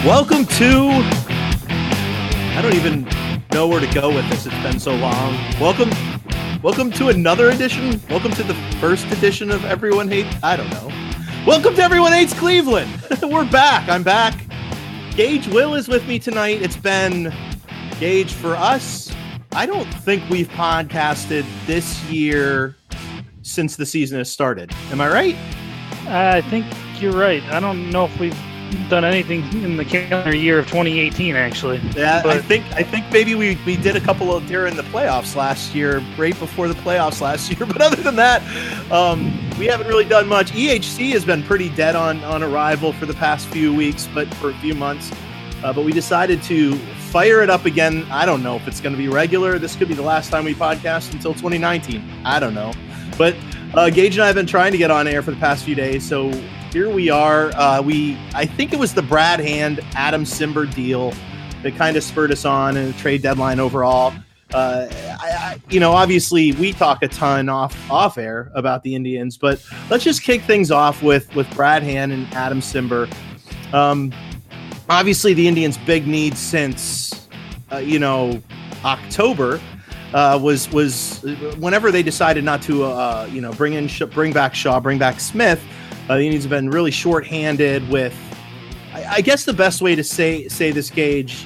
Welcome to, I don't even know where to go with this. It's been so long. Welcome to another edition. Welcome to the first edition of Everyone Hates, I don't know. Welcome to Everyone Hates Cleveland. We're back. I'm back. Gage Will is with me tonight. It's been, Gage, for us, I don't think we've podcasted this year since the season has started. Am I right? I think you're right. I don't know if we've done anything in the calendar year of 2018, actually. Yeah, but I think maybe we did a couple of during the playoffs last year, right before the playoffs last year. But other than that, we haven't really done much. EHC has been pretty dead on arrival for the past few weeks, but for a few months. But we decided to fire it up again. I don't know if it's going to be regular. This could be the last time we podcast until 2019. I don't know. But Gage and I have been trying to get on air for the past few days, so here we are. I think it was the Brad Hand, Adam Cimber deal that kind of spurred us on in the trade deadline overall. Obviously we talk a ton off air about the Indians, but let's just kick things off with Brad Hand and Adam Cimber. Obviously the Indians' big need since October was whenever they decided not to bring back Shaw, bring back Smith. The Indians have been really shorthanded with, I guess the best way to say this, Gage,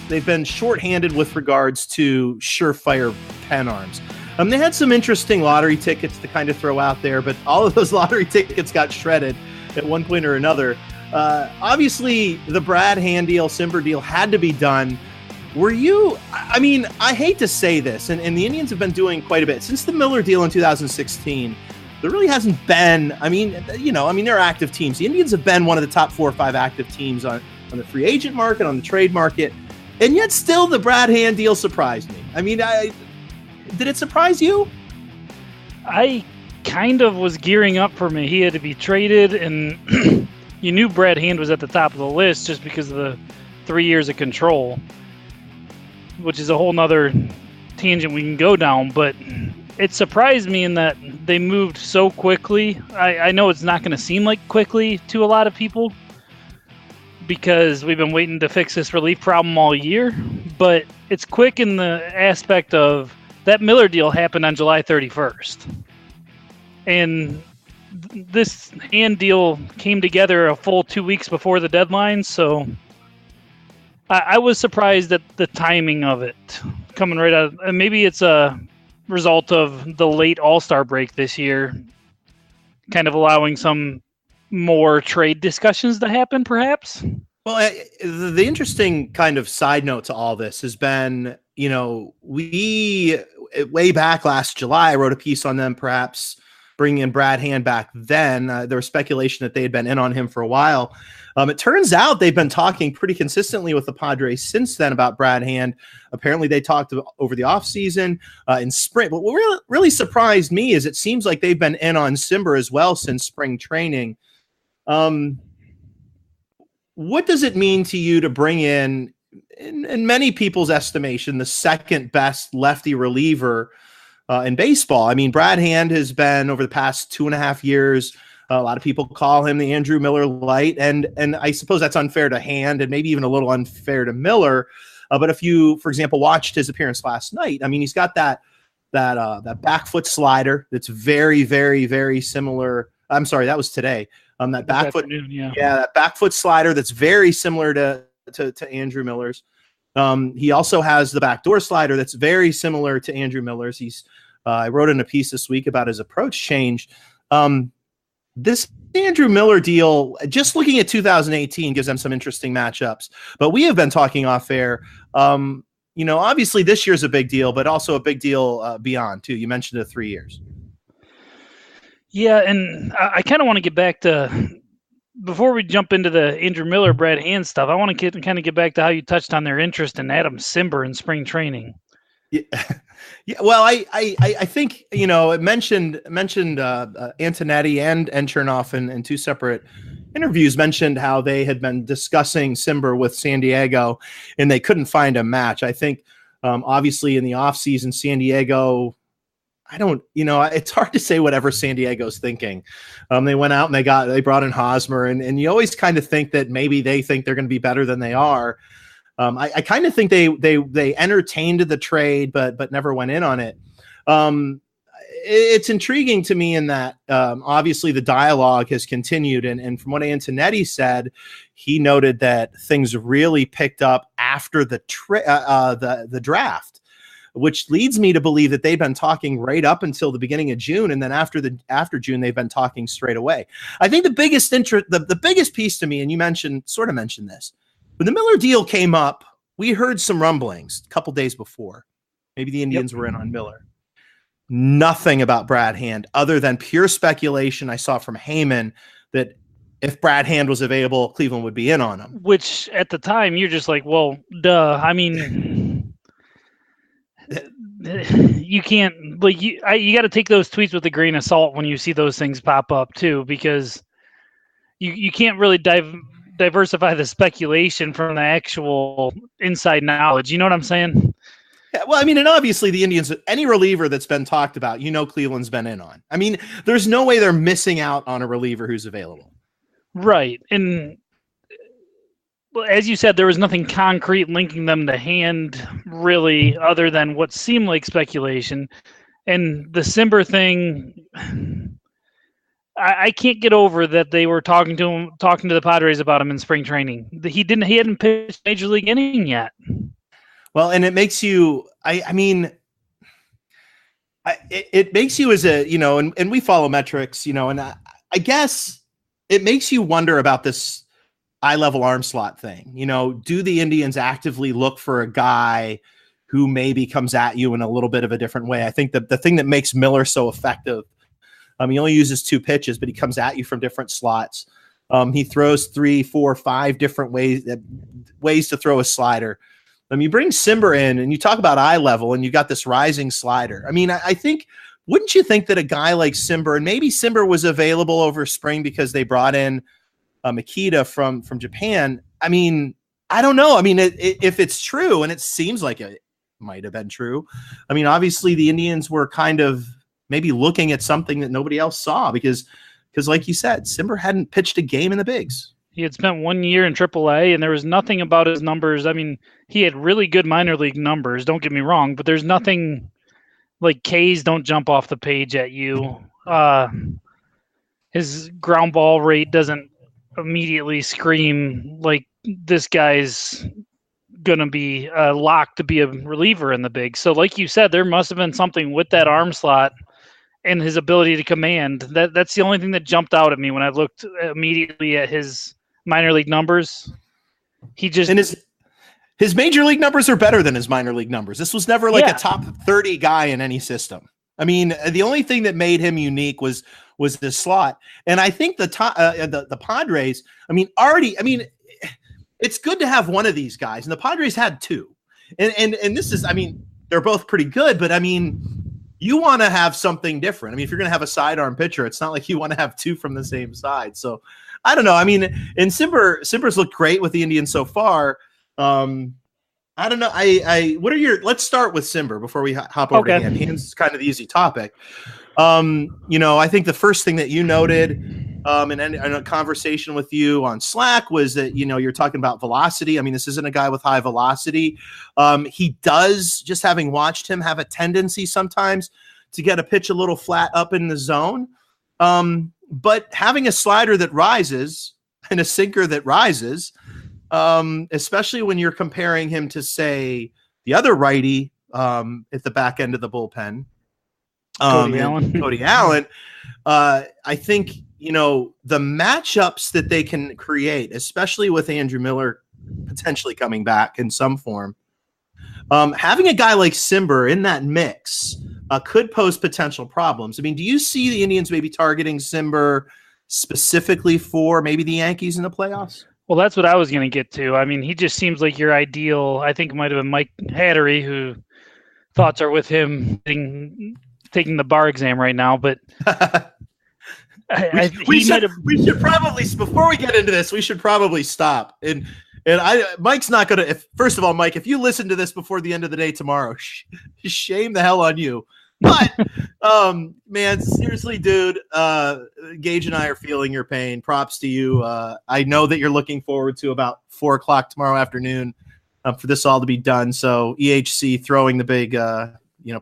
they've been shorthanded with regards to surefire pen arms. They had some interesting lottery tickets to kind of throw out there, but all of those lottery tickets got shredded at one point or another. Obviously, the Brad Hand deal, Cimber deal had to be done. I hate to say this, and the Indians have been doing quite a bit since the Miller deal in 2016. There really hasn't been, they're active teams. The Indians have been one of the top 4 or 5 active teams on the free agent market, on the trade market, and yet still the Brad Hand deal surprised me. Did it surprise you? I kind of was gearing up for me. He had to be traded, and you knew Brad Hand was at the top of the list just because of the 3 years of control, which is a whole nother tangent we can go down, but it surprised me in that they moved so quickly. I know it's not going to seem like quickly to a lot of people because we've been waiting to fix this relief problem all year, but it's quick in the aspect of that Miller deal happened on July 31st. And this Hand deal came together a full 2 weeks before the deadline, so I was surprised at the timing of it coming right out. And maybe it's a result of the late All-Star break this year, kind of allowing some more trade discussions to happen, perhaps. Well, the interesting kind of side note to all this has been, we way back last July, I wrote a piece on them, perhaps bringing in Brad Hand back then. There was speculation that they had been in on him for a while. It turns out they've been talking pretty consistently with the Padres since then about Brad Hand. Apparently they talked over the offseason in spring. But what really surprised me is it seems like they've been in on Cimber as well since spring training. What does it mean to you to bring in many people's estimation, the second best lefty reliever in baseball? Brad Hand has been, over the past 2.5 years, a lot of people call him the Andrew Miller light, and I suppose that's unfair to Hand and maybe even a little unfair to Miller. But if you, for example, watched his appearance last night, he's got that back foot slider that's very, very, very similar. I'm sorry, that was today. That back foot, that back foot slider that's very similar to Andrew Miller's. He also has the backdoor slider that's very similar to Andrew Miller's. I wrote in a piece this week about his approach change. This Andrew Miller deal, just looking at 2018, gives them some interesting matchups. But we have been talking off air. Obviously this year's a big deal, but also a big deal beyond too. You mentioned the 3 years. Yeah, and I kind of want to get back to, before we jump into the Andrew Miller, Brad Hand stuff, I want to kind of get back to how you touched on their interest in Adam Cimber in spring training. Yeah. Well, I think, it mentioned Antonetti and Chernoff in 2 separate interviews mentioned how they had been discussing Cimber with San Diego and they couldn't find a match. I think, obviously in the offseason, San Diego, I don't, it's hard to say whatever San Diego's thinking. They went out and they brought in Hosmer, and you always kind of think that maybe they think they're going to be better than they are. I kind of think they entertained the trade, but never went in on it. It's intriguing to me in that obviously the dialogue has continued, and from what Antonetti said, he noted that things really picked up after the draft, which leads me to believe that they've been talking right up until the beginning of June, and then after June they've been talking straight away. I think the biggest piece to me, and you sort of mentioned this, when the Miller deal came up, we heard some rumblings a couple days before. Maybe the Indians were in on Miller. Nothing about Brad Hand other than pure speculation I saw from Heyman that if Brad Hand was available, Cleveland would be in on him. Which at the time you're just like, well, duh. I mean, you can't, like, you got to take those tweets with a grain of salt when you see those things pop up too, because you can't really diversify the speculation from the actual inside knowledge. You know what I'm saying? Yeah, well, I mean, and obviously the Indians, any reliever that's been talked about, Cleveland's been in on. I mean, there's no way they're missing out on a reliever who's available. Right. And as you said, there was nothing concrete linking them to Hand really, other than what seemed like speculation. And the Cimber thing, I can't get over that they were talking to the Padres about him in spring training. He hadn't pitched major league inning yet. Well, and it makes you, it makes you as a, and we follow metrics, and I guess it makes you wonder about this eye-level arm slot thing. Do the Indians actively look for a guy who maybe comes at you in a little bit of a different way? I think that the thing that makes Miller so effective, he only uses 2 pitches, but he comes at you from different slots. He throws 3, 4, 5 different ways to throw a slider. You bring Cimber in and you talk about eye level and you got this rising slider. I mean, I think, wouldn't you think that a guy like Cimber, and maybe Cimber was available over spring because they brought in Makita from Japan. I mean, I don't know. I mean, if it's true, and it seems like it might have been true. I mean, obviously the Indians were kind of maybe looking at something that nobody else saw because like you said, Cimber hadn't pitched a game in the bigs. He had spent 1 year in AAA, and there was nothing about his numbers. I mean, he had really good minor league numbers, don't get me wrong, but there's nothing like K's don't jump off the page at you. His ground ball rate doesn't immediately scream like this guy's going to be locked to be a reliever in the big. So like you said, there must have been something with that arm slot and his ability to command. That's the only thing that jumped out at me when I looked immediately at his minor league numbers. He just, and his major league numbers are better than his minor league numbers. This was never like a top 30 guy in any system. I mean, the only thing that made him unique was this slot. And I think the Padres, it's good to have one of these guys, and the Padres had 2. And this is, they're both pretty good, but you want to have something different. If you're going to have a sidearm pitcher, it's not like you want to have 2 from the same side. So I don't know. And Cimber's looked great with the Indians so far. I don't know. Let's start with Cimber before we hop over to Hand. Hand's kind of the easy topic. I think the first thing that you noted in a conversation with you on Slack was that, you're talking about velocity. This isn't a guy with high velocity. He does, just having watched him, have a tendency sometimes to get a pitch a little flat up in the zone. But having a slider that rises and a sinker that rises, especially when you're comparing him to, say, the other righty at the back end of the bullpen, Cody Allen, I think, the matchups that they can create, especially with Andrew Miller potentially coming back in some form, having a guy like Cimber in that mix could pose potential problems. Do you see the Indians maybe targeting Cimber specifically for maybe the Yankees in the playoffs? Well, that's what I was going to get to. He just seems like your ideal. I think it might have been Mike Hattery, who thoughts are with him taking the bar exam right now. But we should probably, before we get into this, we should probably stop. And Mike's not going to, first of all, Mike, if you listen to this before the end of the day tomorrow, shame the hell on you. But man, seriously, dude, Gage and I are feeling your pain. Props to you. I know that you're looking forward to about 4:00 tomorrow afternoon for this all to be done. So EHC throwing the big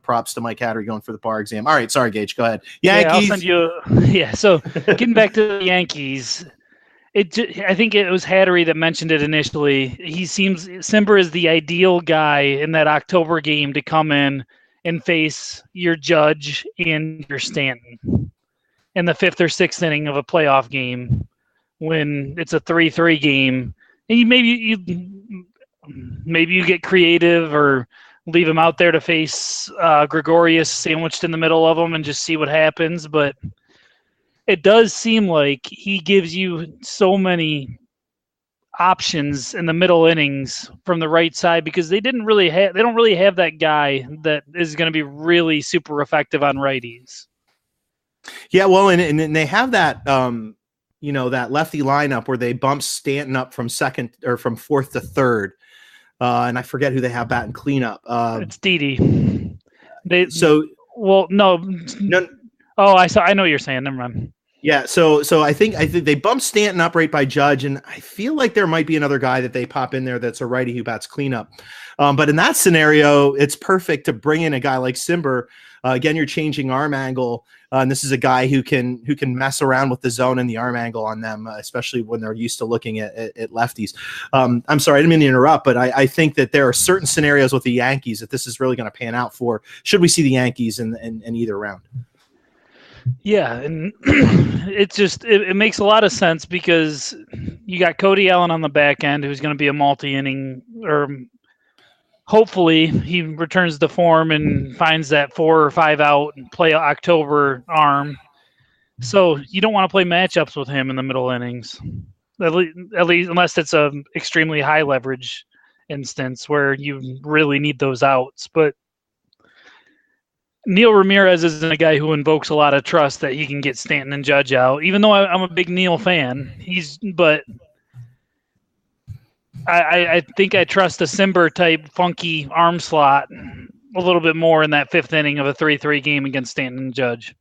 props to Mike Hattery going for the bar exam. All right, sorry, Gage, go ahead. Yankees. Yeah, I'll send you. So getting back to the Yankees, I think it was Hattery that mentioned it initially. Cimber is the ideal guy in that October game to come in and face your Judge and your Stanton in the 5th or 6th inning of a playoff game when it's a 3-3 game. And maybe you get creative or leave him out there to face Gregorius sandwiched in the middle of them and just see what happens. But it does seem like he gives you so many options in the middle innings from the right side because they don't really have that guy that is going to be really super effective on righties. Yeah, well, and they have that that lefty lineup where they bump Stanton up from 4th to 3rd, and I forget who they have batting cleanup. It's Didi. No. Oh, I know what you're saying. Never mind. Yeah, so I think they bumped Stanton up right by Judge, and I feel like there might be another guy that they pop in there that's a righty who bats cleanup. But in that scenario, it's perfect to bring in a guy like Cimber. Again, you're changing arm angle, and this is a guy who can mess around with the zone and the arm angle on them, especially when they're used to looking at lefties. I'm sorry, I didn't mean to interrupt, but I think that there are certain scenarios with the Yankees that this is really going to pan out for. Should we see the Yankees in either round? Yeah, and it makes a lot of sense because you got Cody Allen on the back end who's going to be a multi-inning, or hopefully he returns to form and finds that 4 or 5 out and play October arm. So you don't want to play matchups with him in the middle innings, at least unless it's a extremely high leverage instance where you really need those outs. But Neil Ramirez isn't a guy who invokes a lot of trust that he can get Stanton and Judge out, even though I'm a big Neil fan. But I think I trust a Cimber type funky arm slot a little bit more in that 5th inning of a 3-3 game against Stanton and Judge.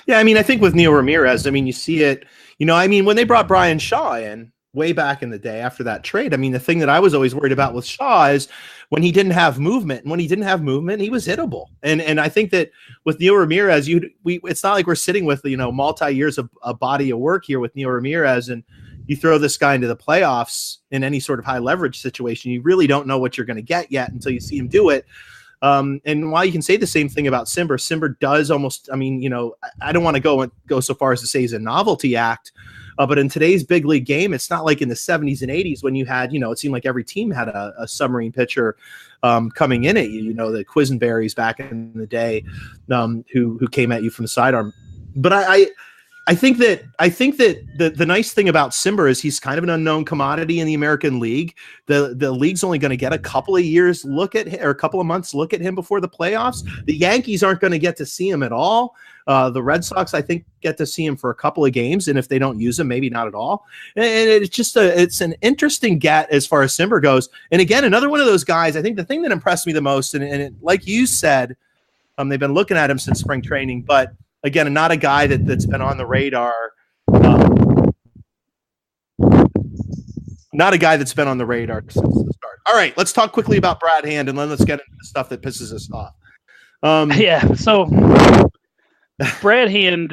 Yeah, I mean, I think with Neil Ramirez, I mean, you see it, when they brought Brian Shaw in way back in the day after that trade, I mean, the thing that I was always worried about with Shaw is when he didn't have movement. And when he didn't have movement, he was hittable. And I think that with Neil Ramirez, it's not like we're sitting with, multi-years of a body of work here with Neil Ramirez, and you throw this guy into the playoffs in any sort of high leverage situation, you really don't know what you're going to get yet until you see him do it. And while you can say the same thing about Cimber does almost, I mean, I don't want to go so far as to say he's a novelty act, but in today's big league game, it's not like in the 70s and 80s when you had, it seemed like every team had a submarine pitcher coming in at you, the Quisenberries back in the day who came at you from the sidearm. But I think that the nice thing about Cimber is he's kind of an unknown commodity in the American League. The league's only going to get a couple of years look at him, or a couple of months look at him before the playoffs. The Yankees aren't going to get to see him at all. The Red Sox, I think, get to see him for a couple of games, and if they don't use him, maybe not at all. And it's just it's an interesting get as far as Cimber goes. And again, another one of those guys. I think the thing that impressed me the most, and like you said, they've been looking at him since spring training, but again, not a guy that's been on the radar. Not a guy that's been on the radar since the start. All right, let's talk quickly about Brad Hand, and then let's get into the stuff that pisses us off. So Brad Hand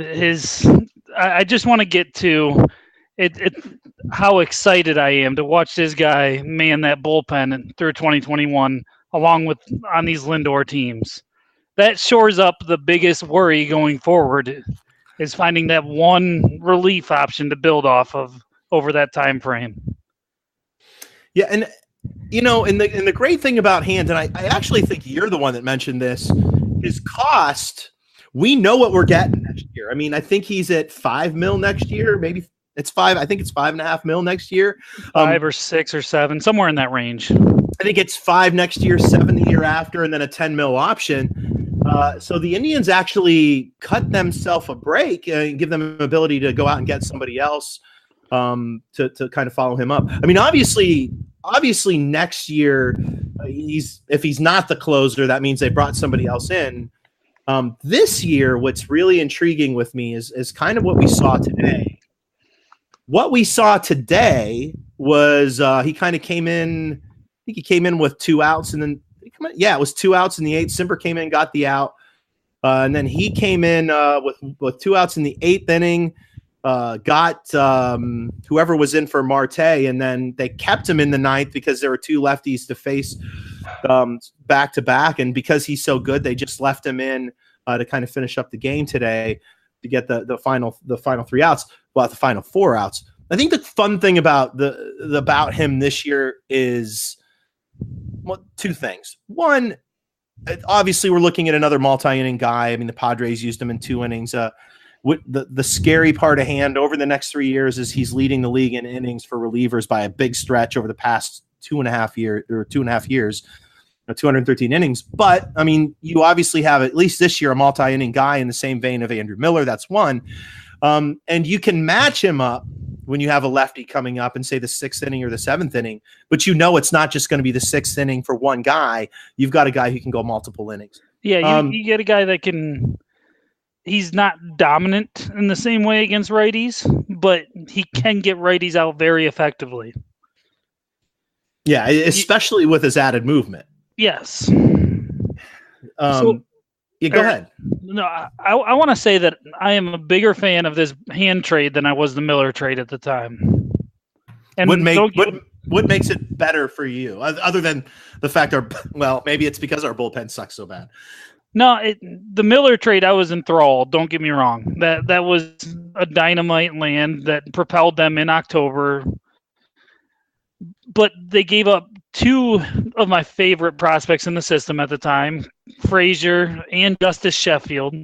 I just want to get to it. How excited I am to watch this guy man that bullpen through 2021, along with on these Lindor teams. That shores up the biggest worry going forward is finding that one relief option to build off of over that time frame. Yeah, and and the great thing about Hand, and I actually think you're the one that mentioned this, his cost. We know what we're getting next year. I mean, I think he's at $5 million next year. Maybe it's $5 million. I think it's $5.5 million next year. 5 or 6 or 7, somewhere in that range. I think it's $5 million next year, $7 million the year after, and then a $10 million option. So the Indians actually cut themselves a break and give them an ability to go out and get somebody else to kind of follow him up. I mean, obviously next year, if he's not the closer, that means they brought somebody else in. This year, what's really intriguing with me is kind of what we saw today. What we saw today was he kind of came in. I think he came in with 2 outs, and then it was 2 outs in the 8th. Cimber came in, got the out, and then he came in with 2 outs in the 8th inning. Got whoever was in for Marte, and then they kept him in the 9th because there were 2 lefties to face back to back, and because he's so good, they just left him in to kind of finish up the game today to get the final 3 outs. Well, the final 4 outs. I think the fun thing about him this year is 2 things. One, obviously, we're looking at another multi-inning guy. I mean, the Padres used him in 2 innings. The scary part of Hand over the next 3 years is he's leading the league in innings for relievers by a big stretch over the past 2.5 years, 213 innings. But I mean, you obviously have at least this year a multi-inning guy in the same vein of Andrew Miller. That's one, and you can match him up when you have a lefty coming up and say the 6th inning or the 7th inning. But it's not just going to be the 6th inning for one guy. You've got a guy who can go multiple innings. Yeah, you get a guy that can. He's not dominant in the same way against righties, but he can get righties out very effectively. Yeah, especially with his added movement. Yes. Go ahead. No, I want to say that I am a bigger fan of this Hand trade than I was the Miller trade at the time. And what makes it better for you, other than the fact maybe it's because our bullpen sucks so bad. No, the Miller trade, I was enthralled. Don't get me wrong. That was a dynamite land that propelled them in October. But they gave up 2 of my favorite prospects in the system at the time, Frazier and Justice Sheffield.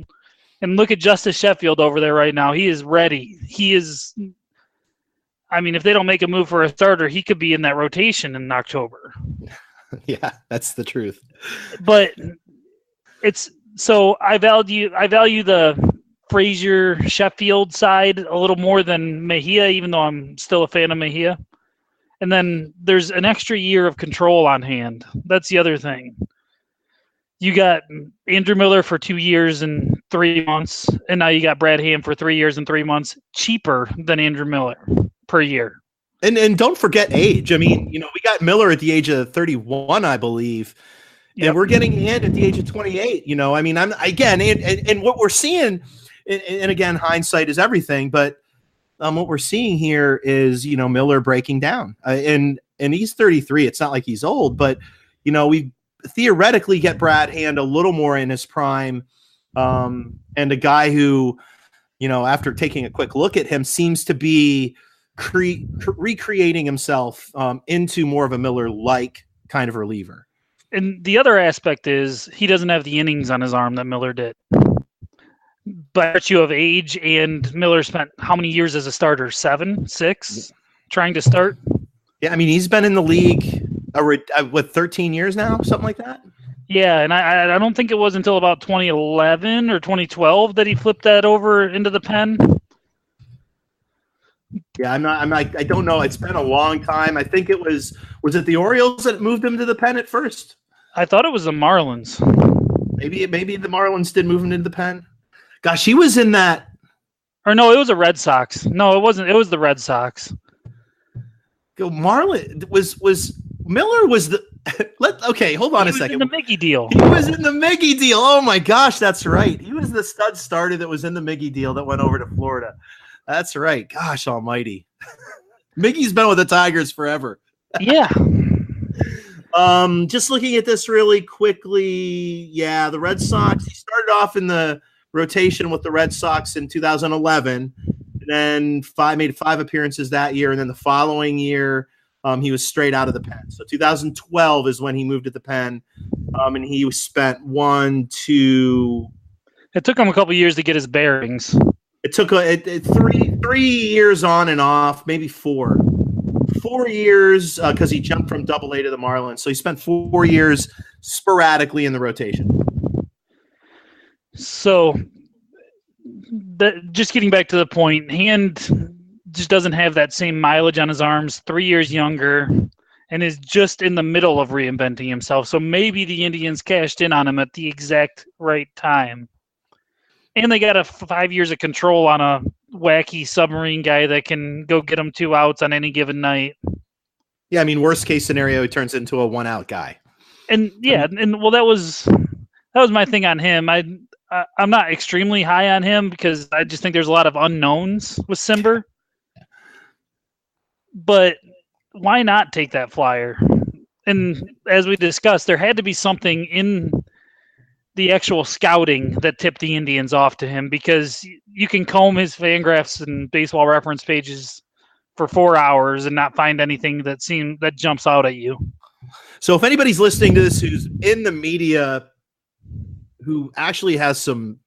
And look at Justice Sheffield over there right now. He is ready. He is – I mean, if they don't make a move for a starter, he could be in that rotation in October. Yeah, that's the truth. But – I value the Frazier Sheffield side a little more than Mejia, even though I'm still a fan of Mejia. And then there's an extra year of control on Hand. That's the other thing. You got Andrew Miller for 2 years and 3 months, and now you got Brad Hand for 3 years and 3 months, cheaper than Andrew Miller per year. And don't forget age. I mean, we got Miller at the age of 31, I believe. And we're getting Hand at the age of 28. I mean, and what we're seeing, and again, hindsight is everything. But what we're seeing here is, Miller breaking down, and he's 33. It's not like he's old, but we theoretically get Brad Hand a little more in his prime, and a guy who, after taking a quick look at him, seems to be recreating himself into more of a Miller-like kind of reliever. And the other aspect is he doesn't have the innings on his arm that Miller did. By virtue of age, and Miller spent how many years as a starter? 7, 6, trying to start? Yeah, I mean, he's been in the league, 13 years now? Something like that? Yeah, and I don't think it was until about 2011 or 2012 that he flipped that over into the pen. Yeah, I don't know. It's been a long time. I think it was it the Orioles that moved him to the pen at first? I thought it was the Marlins. Maybe the Marlins did move him into the pen. Gosh, he was in that. Or no, it was the Red Sox. No, it wasn't. It was the Red Sox. Marlin was Miller was the. Okay, hold on a second. He was in the Mickey deal. He was in the Mickey deal. Oh my gosh, that's right. He was the stud starter that was in the Mickey deal that went over to Florida. That's right. Gosh almighty. Mickey's been with the Tigers forever. Yeah. Just looking at this really quickly. Yeah, the Red Sox, he started off in the rotation with the Red Sox in 2011, and then made 5 appearances that year. And then the following year, he was straight out of the pen. So 2012 is when he moved to the pen. And he spent 1, 2. It took him a couple years to get his bearings. It took 3 years on and off, maybe 4. 4 years because he jumped from Double-A to the Marlins. So he spent 4 years sporadically in the rotation. So just getting back to the point, Hand just doesn't have that same mileage on his arms, 3 years younger, and is just in the middle of reinventing himself. So maybe the Indians cashed in on him at the exact right time. And they got a 5 years of control on a wacky submarine guy that can go get them 2 outs on any given night. Yeah, I mean, worst case scenario, he turns into a 1-out guy. And yeah, well, that was my thing on him. I'm not extremely high on him because I just think there's a lot of unknowns with Cimber. But why not take that flyer? And as we discussed, there had to be something in the actual scouting that tipped the Indians off to him, because you can comb his Fangraphs and Baseball Reference pages for 4 hours and not find anything that jumps out at you. So if anybody's listening to this who's in the media, who actually has some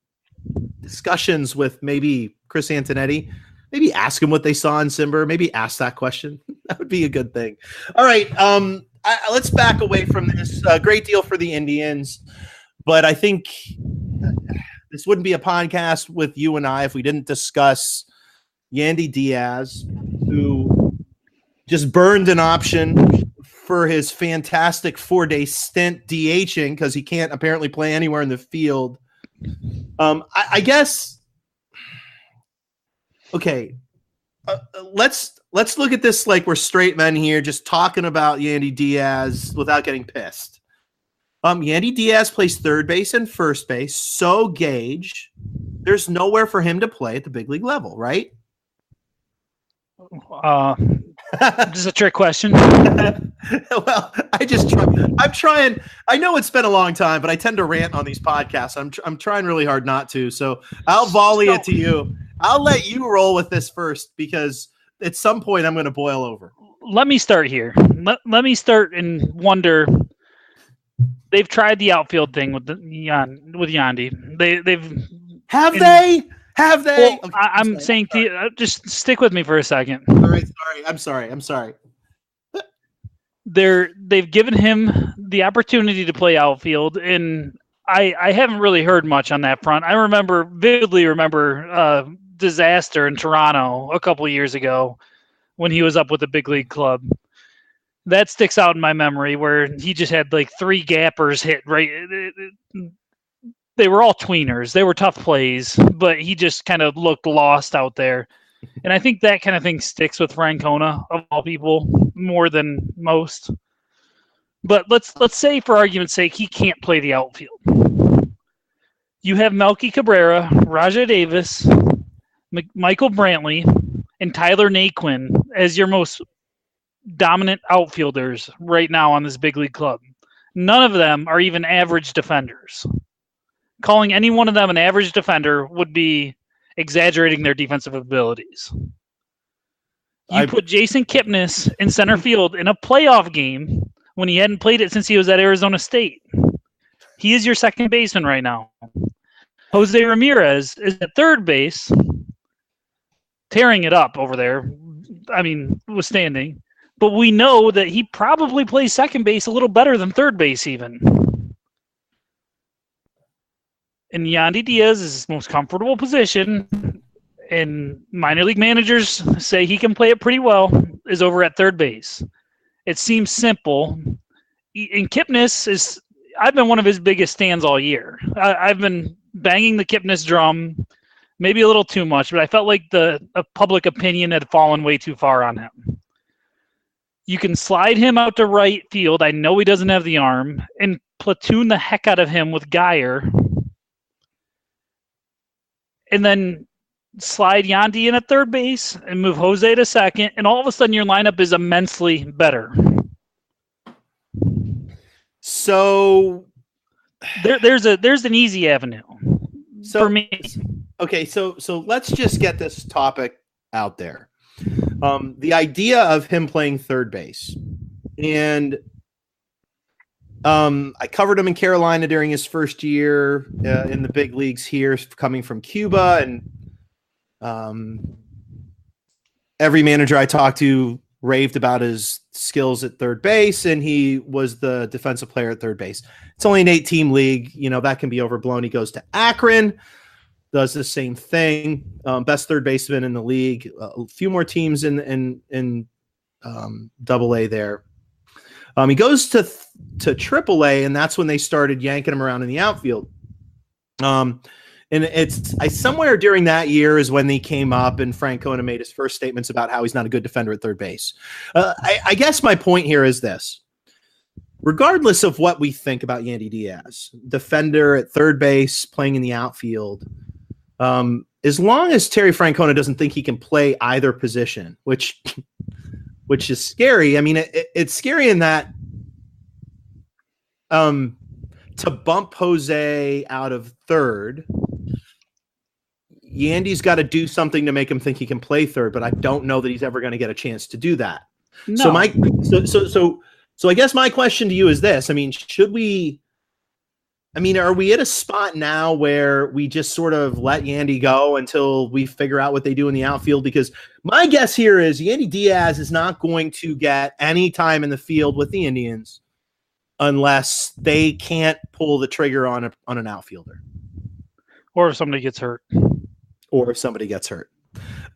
discussions with maybe Chris Antonetti, maybe ask him what they saw in Cimber. Maybe ask that question. That would be a good thing. All right, let's back away from this. Great deal for the Indians. But I think this wouldn't be a podcast with you and I if we didn't discuss Yandy Diaz, who just burned an option for his fantastic 4-day stint DHing because he can't apparently play anywhere in the field. I guess. Okay, let's look at this like we're straight men here, just talking about Yandy Diaz without getting pissed. Yandy Diaz plays third base and first base. So Gage, there's nowhere for him to play at the big league level, right? This is a trick question. Well, I'm trying. I know it's been a long time, but I tend to rant on these podcasts. I'm trying really hard not to. So I'll volley it to you. I'll let you roll with this first because at some point I'm going to boil over. Let me start here. Let me start and wonder. They've tried the outfield thing with Yandy. Have they? Well, okay, I'm saying just stick with me for a second. All right, sorry. I'm sorry. They've given him the opportunity to play outfield, and I haven't really heard much on that front. I vividly remember disaster in Toronto a couple of years ago when he was up with the big league club. That sticks out in my memory, where he just had like 3 gappers hit right. They were all tweeners. They were tough plays, but he just kind of looked lost out there. And I think that kind of thing sticks with Francona, of all people, more than most. But let's say, for argument's sake, he can't play the outfield. You have Melky Cabrera, Rajai Davis, Michael Brantley, and Tyler Naquin as your most dominant outfielders right now on this big league club. None of them are even average defenders. Calling any one of them an average defender would be exaggerating their defensive abilities. You put Jason Kipnis in center field in a playoff game when he hadn't played it since he was at Arizona State. He is your second baseman right now. Jose Ramirez is at third base, tearing it up over there. I mean, withstanding. But we know that he probably plays second base a little better than third base even. And Yandy Diaz is his most comfortable position, and minor league managers say he can play it pretty well, is over at third base. It seems simple. And Kipnis I've been one of his biggest stands all year. I've been banging the Kipnis drum, maybe a little too much, but I felt like the public opinion had fallen way too far on him. You can slide him out to right field. I know he doesn't have the arm, and platoon the heck out of him with Geyer. And then slide Yandy in at third base and move Jose to second, and all of a sudden your lineup is immensely better. So there's an easy avenue for me. Okay, so let's just get this topic out there. The idea of him playing third base, and I covered him in Carolina during his first year in the big leagues here, coming from Cuba, and every manager I talked to raved about his skills at third base, and he was the defensive player at third base. It's only an 8-team league, that can be overblown. He goes to Akron, does the same thing. Best third baseman in the league. A few more teams in Double-A there. He goes to Triple-A, and that's when they started yanking him around in the outfield. And somewhere during that year is when he came up and Francona made his first statements about how he's not a good defender at third base. I guess my point here is this. Regardless of what we think about Yandy Diaz, defender at third base, playing in the outfield, as long as Terry Francona doesn't think he can play either position, which is scary. I mean, it's scary in that to bump Jose out of third, Yandy's got to do something to make him think he can play third, but I don't know that he's ever going to get a chance to do that. No. So I guess my question to you is this. I mean, are we at a spot now where we just sort of let Yandy go until we figure out what they do in the outfield? Because my guess here is Yandy Diaz is not going to get any time in the field with the Indians unless they can't pull the trigger on an outfielder. Or if somebody gets hurt.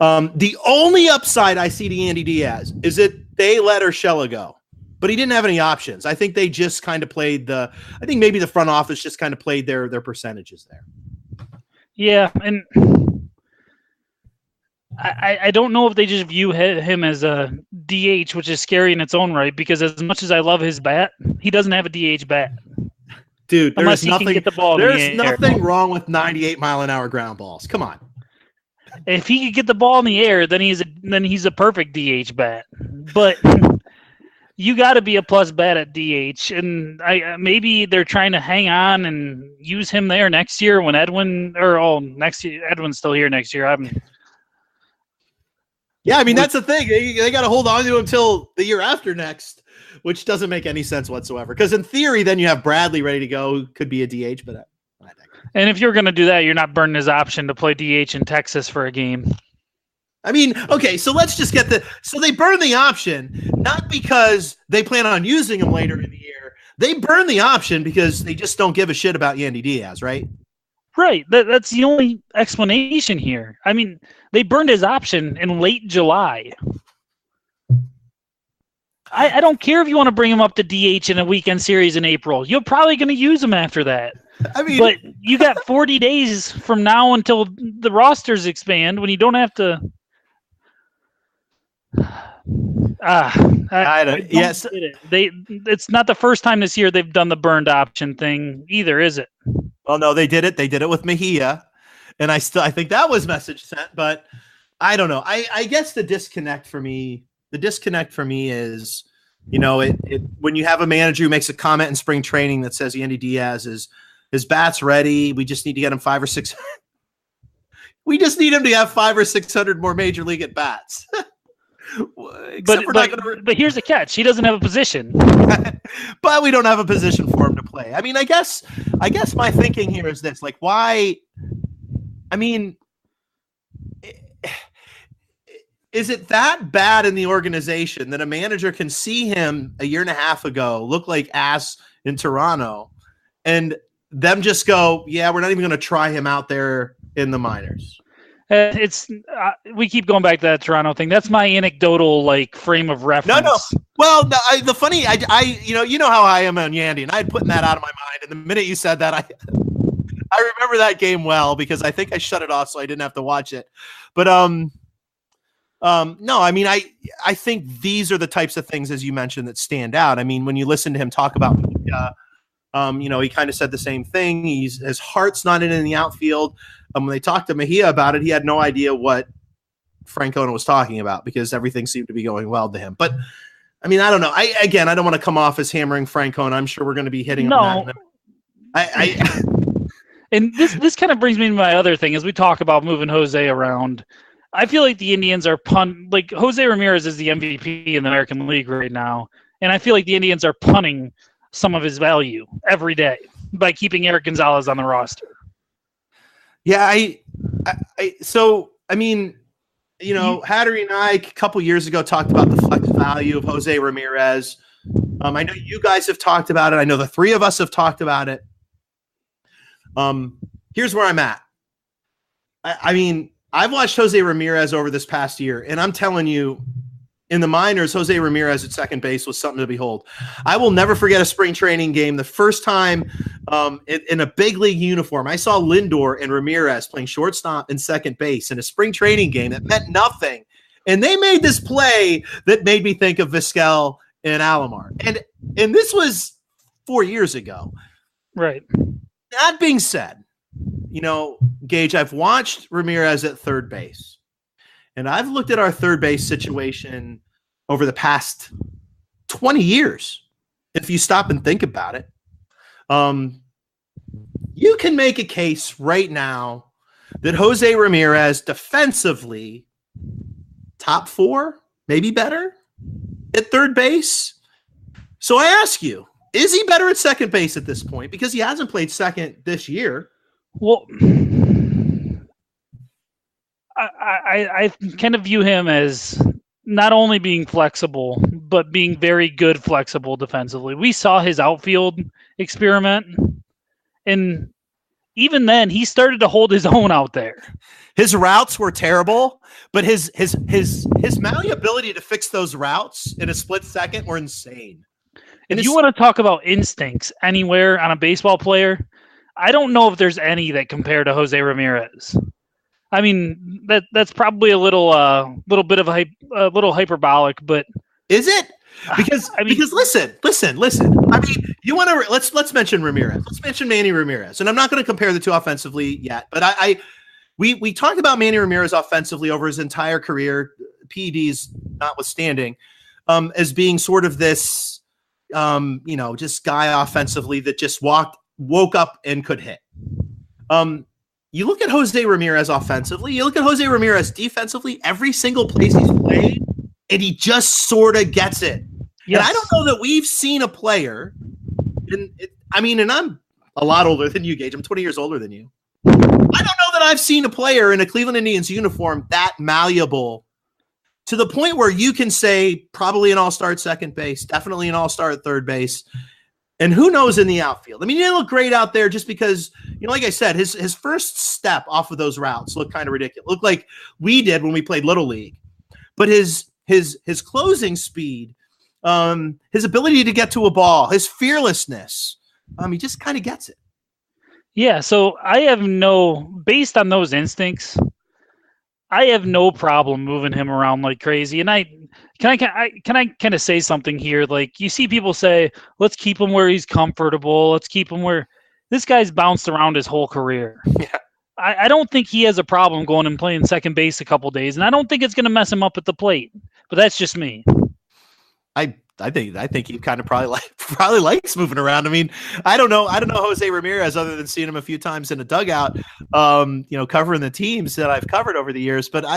The only upside I see to Yandy Diaz is that they let Urshela go, but he didn't have any options. I think they just kind of played I think maybe the front office just kind of played their percentages there. Yeah, and I don't know if they just view him as a DH, which is scary in its own right, because as much as I love his bat, he doesn't have a DH bat. Dude, there's nothing wrong with 98-mile-an-hour ground balls. Come on. If he could get the ball in the air, then he's a perfect DH bat. But you got to be a plus bat at DH, and maybe they're trying to hang on and use him there next year when next year Edwin's still here next year. Yeah, I mean that's the thing. They got to hold on to him until the year after next, which doesn't make any sense whatsoever. Because in theory, then you have Bradley ready to go, who could be a DH, but. And if you're going to do that, you're not burning his option to play DH in Texas for a game. I mean, okay, so let's just so they burn the option, not because they plan on using him later in the year. They burn the option because they just don't give a shit about Yandy Diaz, right? Right. That's the only explanation here. I mean, they burned his option in late July. I don't care if you want to bring him up to DH in a weekend series in April. You're probably going to use him after that. I mean, but you got 40 days from now until the rosters expand when you don't have to. Yes, it's not the first time this year they've done the burned option thing either, is it? Well, no, they did it. They did it with Mejia, and I think that was message sent, but I don't know. I guess the disconnect for me is, when you have a manager who makes a comment in spring training that says Yandy Diaz his bat's ready. We just need to get him 5 or 6. We just need him to have 500 or 600 more major league at bats. But here's the catch: he doesn't have a position. But we don't have a position for him to play. I mean, I guess my thinking here is this: like, why? I mean, is it that bad in the organization that a manager can see him a year and a half ago look like ass in Toronto, and them just go, yeah, we're not even going to try him out there in the minors? We keep going back to that Toronto thing. That's my anecdotal frame of reference. No. Well, the funny, you know how I am on Yandy, and I had putting that out of my mind. And the minute you said that, I remember that game well because I think I shut it off so I didn't have to watch it. But no, I mean, I think these are the types of things, as you mentioned, that stand out. I mean, when you listen to him talk about, he kind of said the same thing. His heart's not in the outfield. When they talked to Mejia about it, he had no idea what Francona was talking about because everything seemed to be going well to him. But I mean, I don't know. I don't want to come off as hammering Francona. I'm sure we're going to be hitting on that. And this kind of brings me to my other thing as we talk about moving Jose around. I feel like the Indians are Jose Ramirez is the MVP in the American League right now, and I feel like the Indians are punting some of his value every day by keeping Eric Gonzalez on the roster. Yeah, Hattery and I a couple years ago talked about the flex value of Jose Ramirez. I know you guys have talked about it. I know the three of us have talked about it. Here's where I'm at. I mean, I've watched Jose Ramirez over this past year, and I'm telling you, in the minors, Jose Ramirez at second base was something to behold. I will never forget a spring training game. The first time in a big league uniform, I saw Lindor and Ramirez playing shortstop and second base in a spring training game that meant nothing. And they made this play that made me think of Vizquel and Alomar. And this was 4 years ago. Right. That being said, Gage, I've watched Ramirez at third base. And I've looked at our third base situation over the past 20 years. If you stop and think about it, you can make a case right now that Jose Ramirez defensively top 4, maybe better at third base. So I ask you, is he better at second base at this point? Because he hasn't played second this year. Well, I kind of view him as not only being flexible, but being very good flexible defensively. We saw his outfield experiment, and even then, he started to hold his own out there. His routes were terrible, but his malleability to fix those routes in a split second were insane. And if you want to talk about instincts anywhere on a baseball player, I don't know if there's any that compare to Jose Ramirez. I mean, that's probably a little bit of a little hyperbolic, but is it? Because listen. I mean, you want to let's mention Ramirez. Let's mention Manny Ramirez, and I'm not going to compare the two offensively yet, but we talked about Manny Ramirez offensively over his entire career, PEDs notwithstanding, as being sort of this, just guy offensively that just woke up and could hit. You look at Jose Ramirez offensively, you look at Jose Ramirez defensively, every single place he's played, and he just sort of gets it. Yes. And I don't know that we've seen a player, and I'm a lot older than you, Gage. I'm 20 years older than you. I don't know that I've seen a player in a Cleveland Indians uniform that malleable to the point where you can say probably an all-star at second base, definitely an all-star at third base. And who knows in the outfield? I mean, he didn't look great out there just because, like I said, his first step off of those routes looked kind of ridiculous. Looked like we did when we played Little League. But his closing speed, his ability to get to a ball, his fearlessness, he just kind of gets it. Yeah, so based on those instincts, I have no problem moving him around like crazy. And can I kind of say something here? Like, you see people say, let's keep him where he's comfortable. Let's keep him where this guy's bounced around his whole career. Yeah. I don't think he has a problem going and playing second base a couple days, and I don't think it's going to mess him up at the plate. But that's just me. I think he kind of probably likes moving around. I mean, I don't know Jose Ramirez other than seeing him a few times in a dugout, covering the teams that I've covered over the years. But do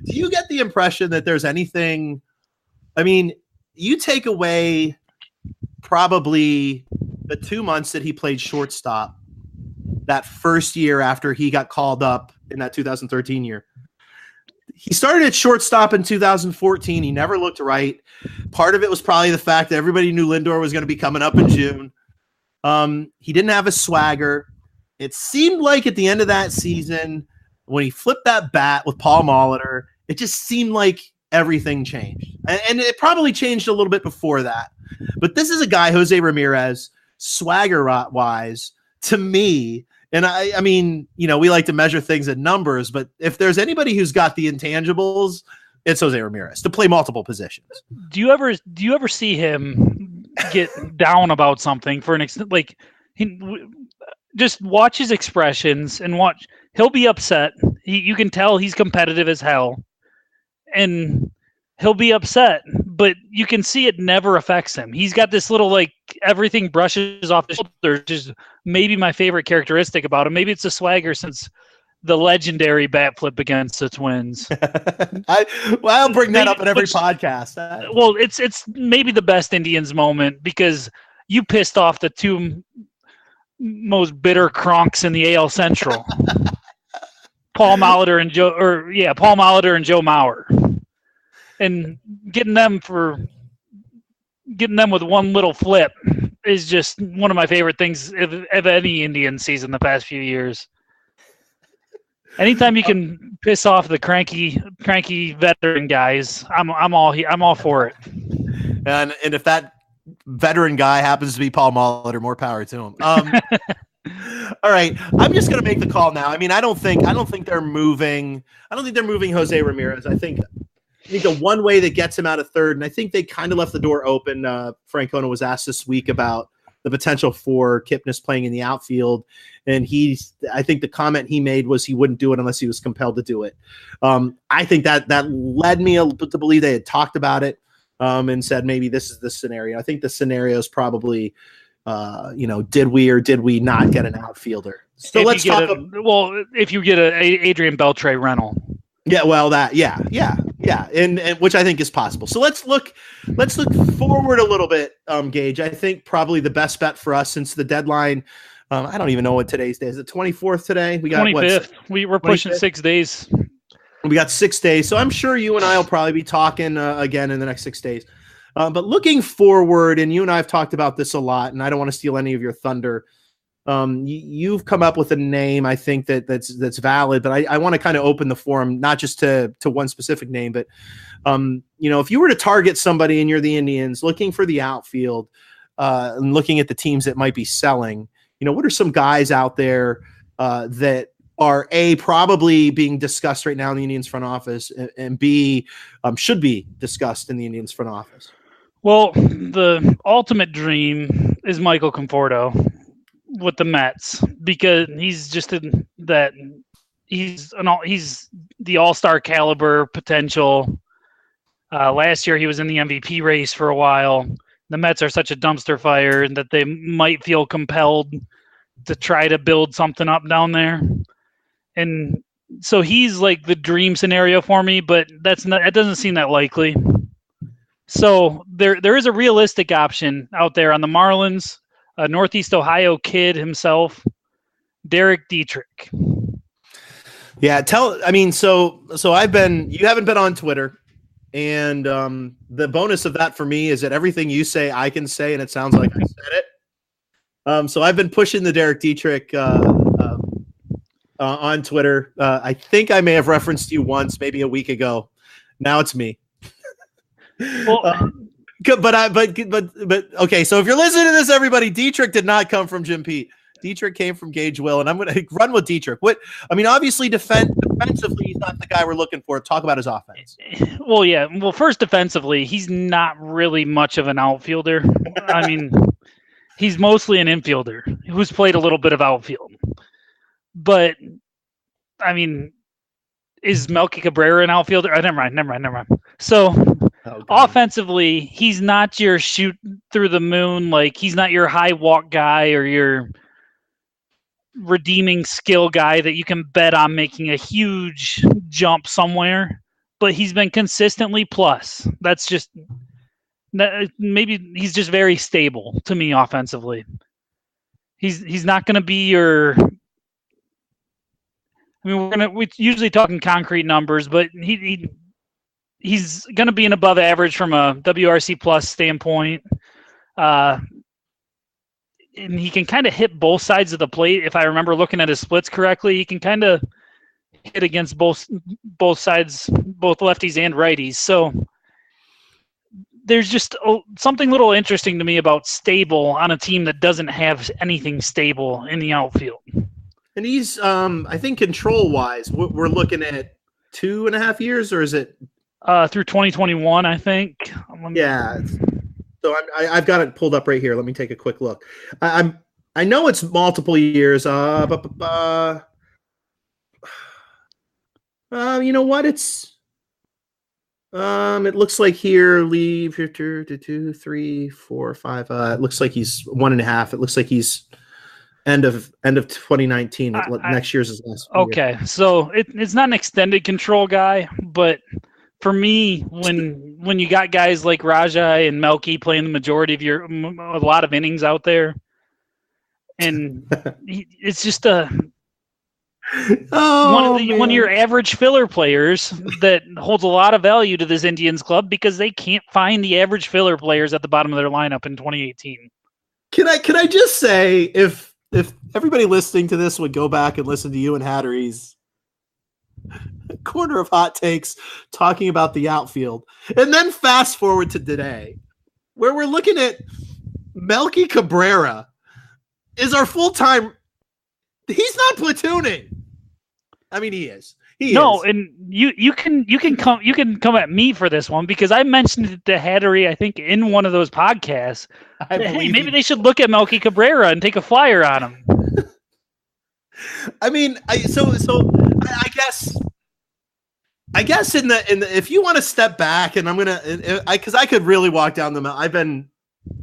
you get the impression that there's anything? I mean, you take away probably the 2 months that he played shortstop that first year after he got called up in that 2013 year. He started at shortstop in 2014. He never looked right. Part of it was probably the fact that everybody knew Lindor was going to be coming up in June. He didn't have a swagger. It seemed like at the end of that season, when he flipped that bat with Paul Molitor, it just seemed like everything changed. And it probably changed a little bit before that. But this is a guy, Jose Ramirez, swagger-wise, to me, and I mean, we like to measure things in numbers, but if there's anybody who's got the intangibles, it's Jose Ramirez to play multiple positions. Do you ever see him get down about something for an extent? Like, just watch his expressions and he'll be upset. You can tell he's competitive as hell, and he'll be upset, but you can see it never affects him. He's got this little, like, everything brushes off his shoulders, which is maybe my favorite characteristic about him. Maybe it's a swagger since the legendary bat flip against the Twins. I'll bring that up in every podcast. Well, it's maybe the best Indians moment because you pissed off the two most bitter cronks in the AL Central. Paul Molitor and Joe Mauer. And getting them with one little flip is just one of my favorite things of any Indian season the past few years. Anytime you can piss off the cranky veteran guys, I'm all for it. And if that veteran guy happens to be Paul Molitor, more power to him. All right, I'm just going to make the call now. I mean, I don't think they're moving. I don't think they're moving Jose Ramirez. I think the one way that gets him out of third, and I think they kind of left the door open. Francona was asked this week about the potential for Kipnis playing in the outfield, and I think the comment he made was he wouldn't do it unless he was compelled to do it. I think that led me to believe they had talked about it and said maybe this is the scenario. I think the scenario is probably, did we or did we not get an outfielder? So let's talk. If you get a Adrian Beltre rental. Yeah, well, and which I think is possible. So let's look forward a little bit, Gage. I think probably the best bet for us since the deadline. I don't even know what today's day is. The 24th today. We got 25th. We're pushing 6 days. We got 6 days, so I'm sure you and I will probably be talking again in the next 6 days. But looking forward, and you and I have talked about this a lot, and I don't want to steal any of your thunder. You've come up with a name, I think that's valid, but I want to kind of open the forum, not just to one specific name, but if you were to target somebody and you're the Indians looking for the outfield and looking at the teams that might be selling, what are some guys out there that are probably being discussed right now in the Indians front office, and B, should be discussed in the Indians front office? Well, the ultimate dream is Michael Conforto with the Mets, because he's just he's the all-star caliber potential. Last year he was in the MVP race for a while. The Mets are such a dumpster fire that they might feel compelled to try to build something up down there. And so he's like the dream scenario for me, but it doesn't seem that likely. So there is a realistic option out there on the Marlins. Northeast Ohio kid himself, Derek Dietrich. Yeah, so you haven't been on Twitter, and the bonus of that for me is that everything you say I can say, and it sounds like I said it. So I've been pushing the Derek Dietrich on Twitter. I think I may have referenced you once, maybe a week ago. Now it's me. Well. But okay. So if you're listening to this, everybody, Dietrich did not come from Jim Pete. Dietrich came from Gage Will, and I'm going to run with Dietrich. Obviously, defensively, he's not the guy we're looking for. Talk about his offense. Well, yeah. Well, first, defensively, he's not really much of an outfielder. He's mostly an infielder who's played a little bit of outfield. But is Melky Cabrera an outfielder? Never mind. So. Offensively, he's not your shoot through the moon. Like, he's not your high walk guy or your redeeming skill guy that you can bet on making a huge jump somewhere. But he's been consistently plus. Maybe he's just very stable to me offensively. He's not going to be your. We're usually talking concrete numbers, but he's going to be an above average from a WRC plus standpoint. And he can kind of hit both sides of the plate. If I remember looking at his splits correctly, he can kind of hit against both sides, both lefties and righties. So there's just something little interesting to me about stable on a team that doesn't have anything stable in the outfield. And he's, I think control wise, we're looking at 2.5 years, or is it? Through 2021, I think. Yeah. So I've got it pulled up right here. Let me take a quick look. I know it's multiple years. You know what? It's it looks like here. Leave here 2, 3, 4, 5. It looks like he's 1.5. It looks like he's end of 2019. Next year's his last. Okay, year. So it's not an extended control guy, but. For me, when you got guys like Rajai and Melky playing the majority of a lot of innings out there, and it's just one of your average filler players that holds a lot of value to this Indians club because they can't find the average filler players at the bottom of their lineup in 2018. Can I just say if everybody listening to this would go back and listen to you and Hattery's corner of hot takes talking about the outfield. And then fast forward to today, where we're looking at Melky Cabrera is our full-time. He's not platooning. I mean, he is. No, and you can come at me for this one because I mentioned it to Hattery, I think, in one of those podcasts. Hey, maybe they should look at Melky Cabrera and take a flyer on him. I mean, I guess in the if you want to step back, and I'm gonna, because I could really walk down the mountain. I've been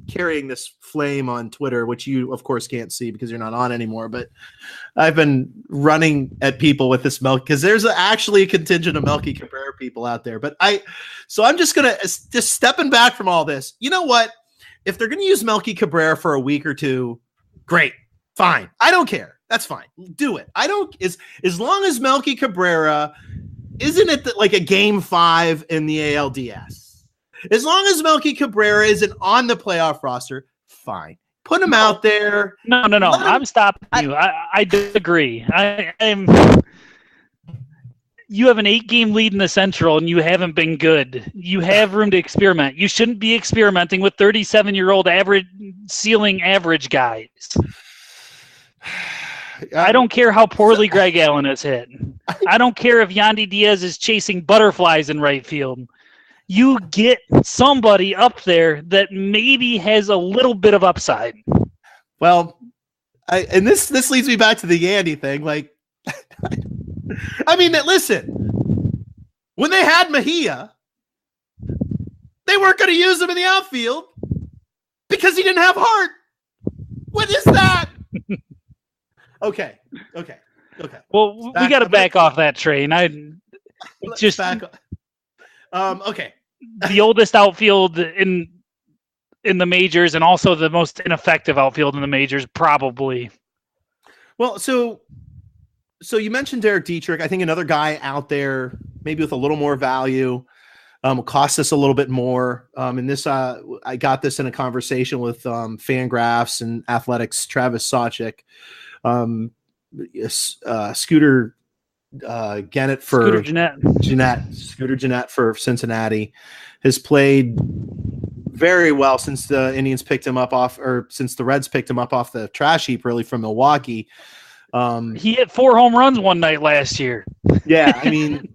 carrying this flame on Twitter, which you of course can't see because you're not on anymore, but I've been running at people with this milk because there's actually a contingent of Melky Cabrera people out there. But I'm just stepping back from all this. You know what? If they're going to use Melky Cabrera for a week or two, great, fine. I don't care. That's fine. Do it. I don't, as long as Melky Cabrera isn't it like a game 5 in the ALDS. As long as Melky Cabrera isn't on the playoff roster, fine. Put him out there. No. I'm stopping you. I disagree. You have an 8-game lead in the Central, and you haven't been good. You have room to experiment. You shouldn't be experimenting with 37-year-old ceiling average guys. I don't care how poorly Greg Allen has hit. I don't care if Yandy Diaz is chasing butterflies in right field. You get somebody up there that maybe has a little bit of upside. Well, and this leads me back to the Yandy thing. Like, I mean, listen, when they had Mejia, they weren't going to use him in the outfield because he didn't have heart. What is that? Okay. Well, we got to back off that train. Okay. The oldest outfield in the majors and also the most ineffective outfield in the majors, probably. Well, so you mentioned Derek Dietrich. I think another guy out there, maybe with a little more value, will cost us a little bit more. And this, I got this in a conversation with Fangraphs and Athletics, Travis Sawchik. Scooter Gennett for Scooter Gennett for Cincinnati has played very well since the Indians picked him up since the Reds picked him up off the trash heap, really, from Milwaukee. He hit 4 home runs one night last year. Yeah, I mean,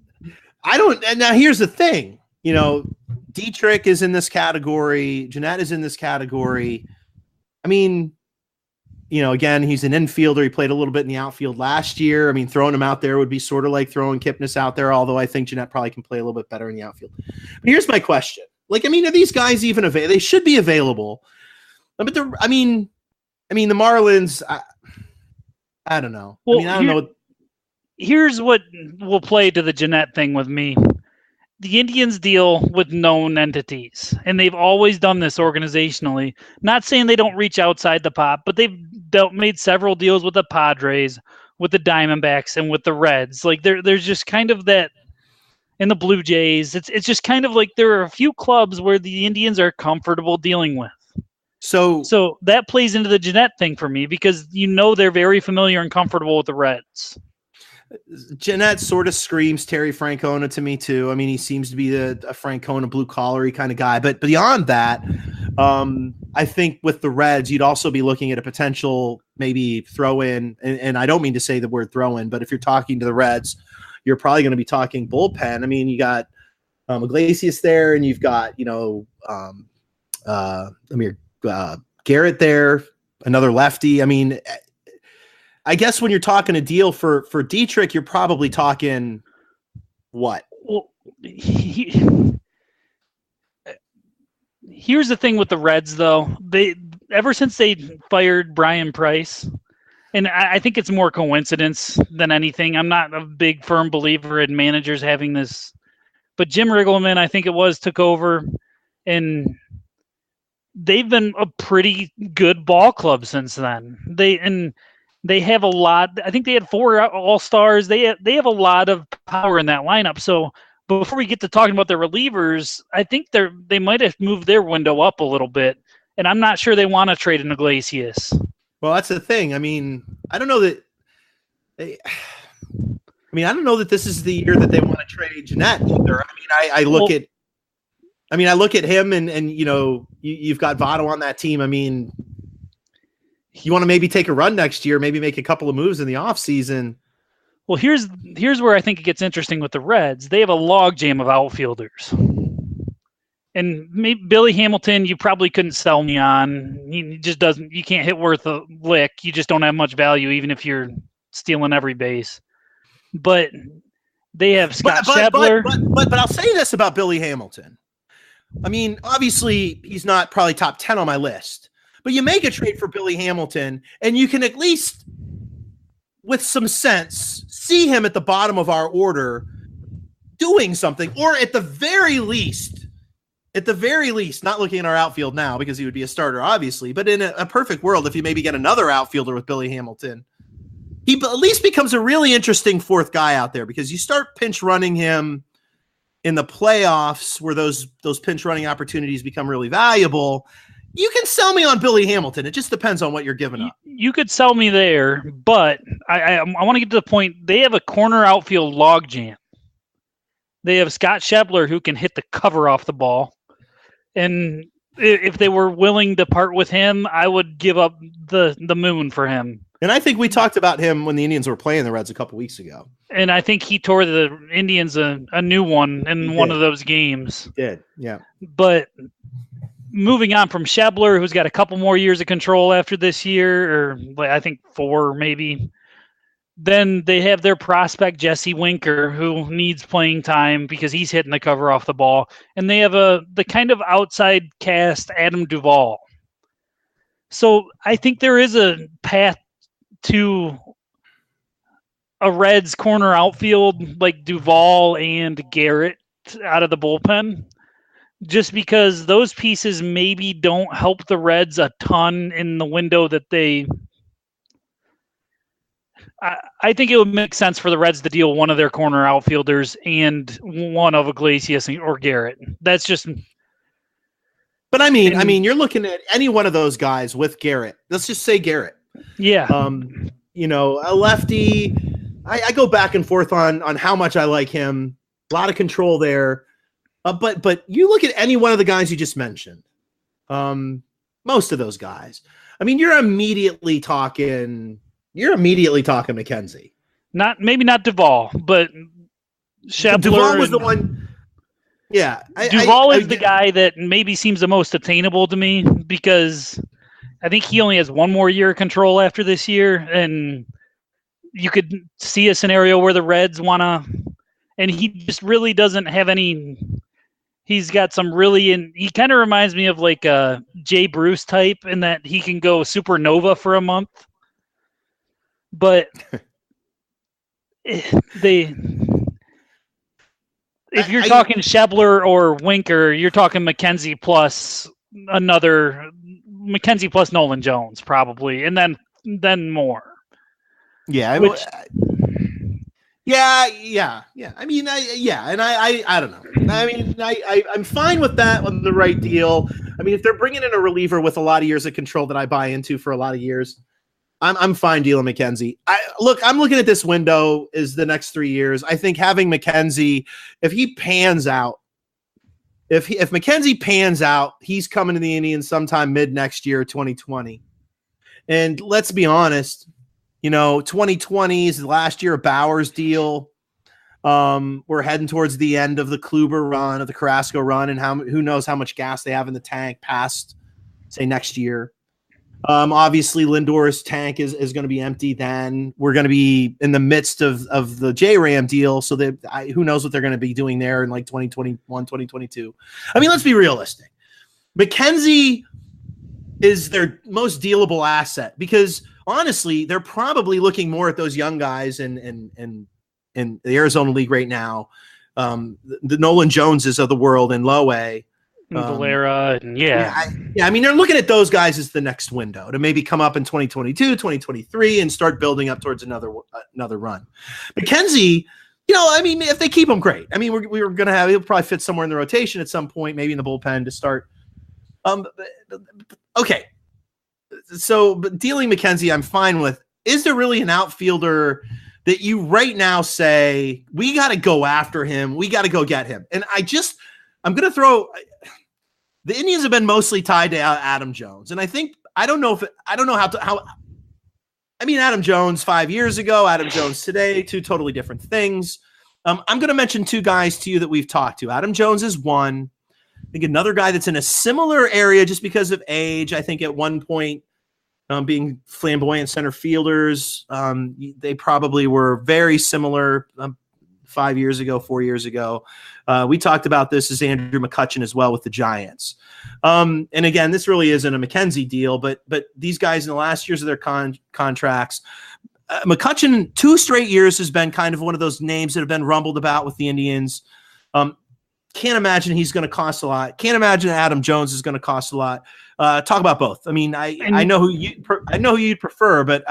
and now here's the thing, Dietrich is in this category, Gennett is in this category. I mean, again, he's an infielder. He played a little bit in the outfield last year. I mean, throwing him out there would be sort of like throwing Kipnis out there, although I think Gennett probably can play a little bit better in the outfield. But here's my question. Like, I mean, are these guys even available? They should be available. But the Marlins, I don't know. Well, I don't know. Here's what will play to the Gennett thing with me. The Indians deal with known entities, and they've always done this organizationally. Not saying they don't reach outside the pot, but they've made several deals with the Padres, with the Diamondbacks, and with the Reds. Like there's just kind of that, and the Blue Jays. It's just kind of like there are a few clubs where the Indians are comfortable dealing with. So that plays into the Gennett thing for me because they're very familiar and comfortable with the Reds. Gennett sort of screams Terry Francona to me too. I mean, he seems to be a Francona blue collar kind of guy, but beyond that, I think with the Reds, you'd also be looking at a potential maybe throw in, and I don't mean to say the word throw in, but if you're talking to the Reds, you're probably going to be talking bullpen. I mean, you got Iglesias there, and you've got Garrett there, another lefty. I mean, I guess when you're talking a deal for Dietrich, you're probably talking what? Well, here's the thing with the Reds, though. Ever since they fired Brian Price, and I think it's more coincidence than anything. I'm not a big firm believer in managers having this, but Jim Riggleman, I think it was, took over, and they've been a pretty good ball club since then. They have a lot. I think they had 4 All-Stars. They have a lot of power in that lineup. So before we get to talking about their relievers, I think they might have moved their window up a little bit, and I'm not sure they want to trade an Iglesias. Well, that's the thing. I mean, I don't know that I mean, I don't know that this is the year that they want to trade Gennett either. I mean, I look at him and you've got Votto on that team. I mean, you want to maybe take a run next year, maybe make a couple of moves in the offseason. Well, here's where I think it gets interesting with the Reds. They have a logjam of outfielders. And maybe Billy Hamilton, you probably couldn't sell me on. He just doesn't. You can't hit worth a lick. You just don't have much value, even if you're stealing every base. But they have Scott Schebler. But I'll say this about Billy Hamilton. I mean, obviously, he's not probably top 10 on my list. But you make a trade for Billy Hamilton, and you can at least, with some sense, see him at the bottom of our order doing something, or at the very least, not looking at our outfield now because he would be a starter, obviously, but in a perfect world, if you maybe get another outfielder with Billy Hamilton, he at least becomes a really interesting fourth guy out there because you start pinch running him in the playoffs where those pinch running opportunities become really valuable. You can sell me on Billy Hamilton. It just depends on what you're giving up. You could sell me there, but I want to get to the point. They have a corner outfield logjam. They have Scott Schebler who can hit the cover off the ball. And if they were willing to part with him, I would give up the moon for him. And I think we talked about him when the Indians were playing the Reds a couple weeks ago. And I think he tore the Indians a new one in one of those games. He did, yeah. But moving on from Schebler, who's got a couple more years of control after this year, or I think 4 maybe. Then they have their prospect, Jesse Winker, who needs playing time because he's hitting the cover off the ball. And they have the kind of outside cast Adam Duvall. So I think there is a path to a Reds corner outfield like Duvall and Garrett out of the bullpen, just because those pieces maybe don't help the Reds a ton in the window that they... I think it would make sense for the Reds to deal one of their corner outfielders and one of Iglesias or Garrett. That's just... But I mean, you're looking at any one of those guys with Garrett. Let's just say Garrett. Yeah. A lefty. I go back and forth on how much I like him. A lot of control there. But you look at any one of the guys you just mentioned. Most of those guys. I mean, you're immediately talking McKenzie. Maybe not Duvall, but Schebler. Duvall was the one. Yeah. Duvall is the guy that maybe seems the most attainable to me because I think he only has one more year of control after this year. And you could see a scenario where the Reds want to, and he just really doesn't have any, he's got some really, he kind of reminds me of like a Jay Bruce type in that he can go supernova for a month. But if you're talking Schebler or Winker, you're talking McKenzie plus Nolan Jones probably, and then more. Yeah. Yeah. I mean, I don't know. I mean, I'm fine with that on the right deal. I mean, if they're bringing in a reliever with a lot of years of control that I buy into for a lot of years, I'm fine dealing McKenzie. I'm looking at this window is the next 3 years. I think having McKenzie, if he pans out, if McKenzie pans out, he's coming to the Indians sometime mid next year, 2020. And let's be honest, 2020 is the last year of Bauer's deal. We're heading towards the end of the Kluber run, of the Carrasco run, and who knows how much gas they have in the tank past, say, next year. Obviously, Lindor's tank is going to be empty then. We're going to be in the midst of the J-Ram deal, so that who knows what they're going to be doing there in like 2021, 2022. I mean, let's be realistic. McKenzie is their most dealable asset because, honestly, they're probably looking more at those young guys in the Arizona League right now, the Nolan Joneses of the world in low A. Valera, I mean, they're looking at those guys as the next window to maybe come up in 2022, 2023, and start building up towards another run. McKenzie, I mean, if they keep him, great. I mean, we were going to he'll probably fit somewhere in the rotation at some point, maybe in the bullpen to start. Okay. So, but dealing McKenzie, I'm fine with. Is there really an outfielder that you right now say, we got to go after him. We got to go get him. And I'm going to throw – the Indians have been mostly tied to Adam Jones. And I don't know how – I mean, Adam Jones 5 years ago, Adam Jones today, two totally different things. I'm going to mention two guys to you that we've talked to. Adam Jones is one. I think another guy that's in a similar area just because of age. I think at one point, being flamboyant center fielders, they probably were very similar 4 years ago. We talked about this as Andrew McCutchen as well with the Giants. And again, this really isn't a McKenzie deal, but these guys in the last years of their contracts, McCutchen 2 straight years has been kind of one of those names that have been rumbled about with the Indians. Can't imagine he's going to cost a lot. Can't imagine Adam Jones is going to cost a lot. Talk about both. I mean, I know who you'd prefer, but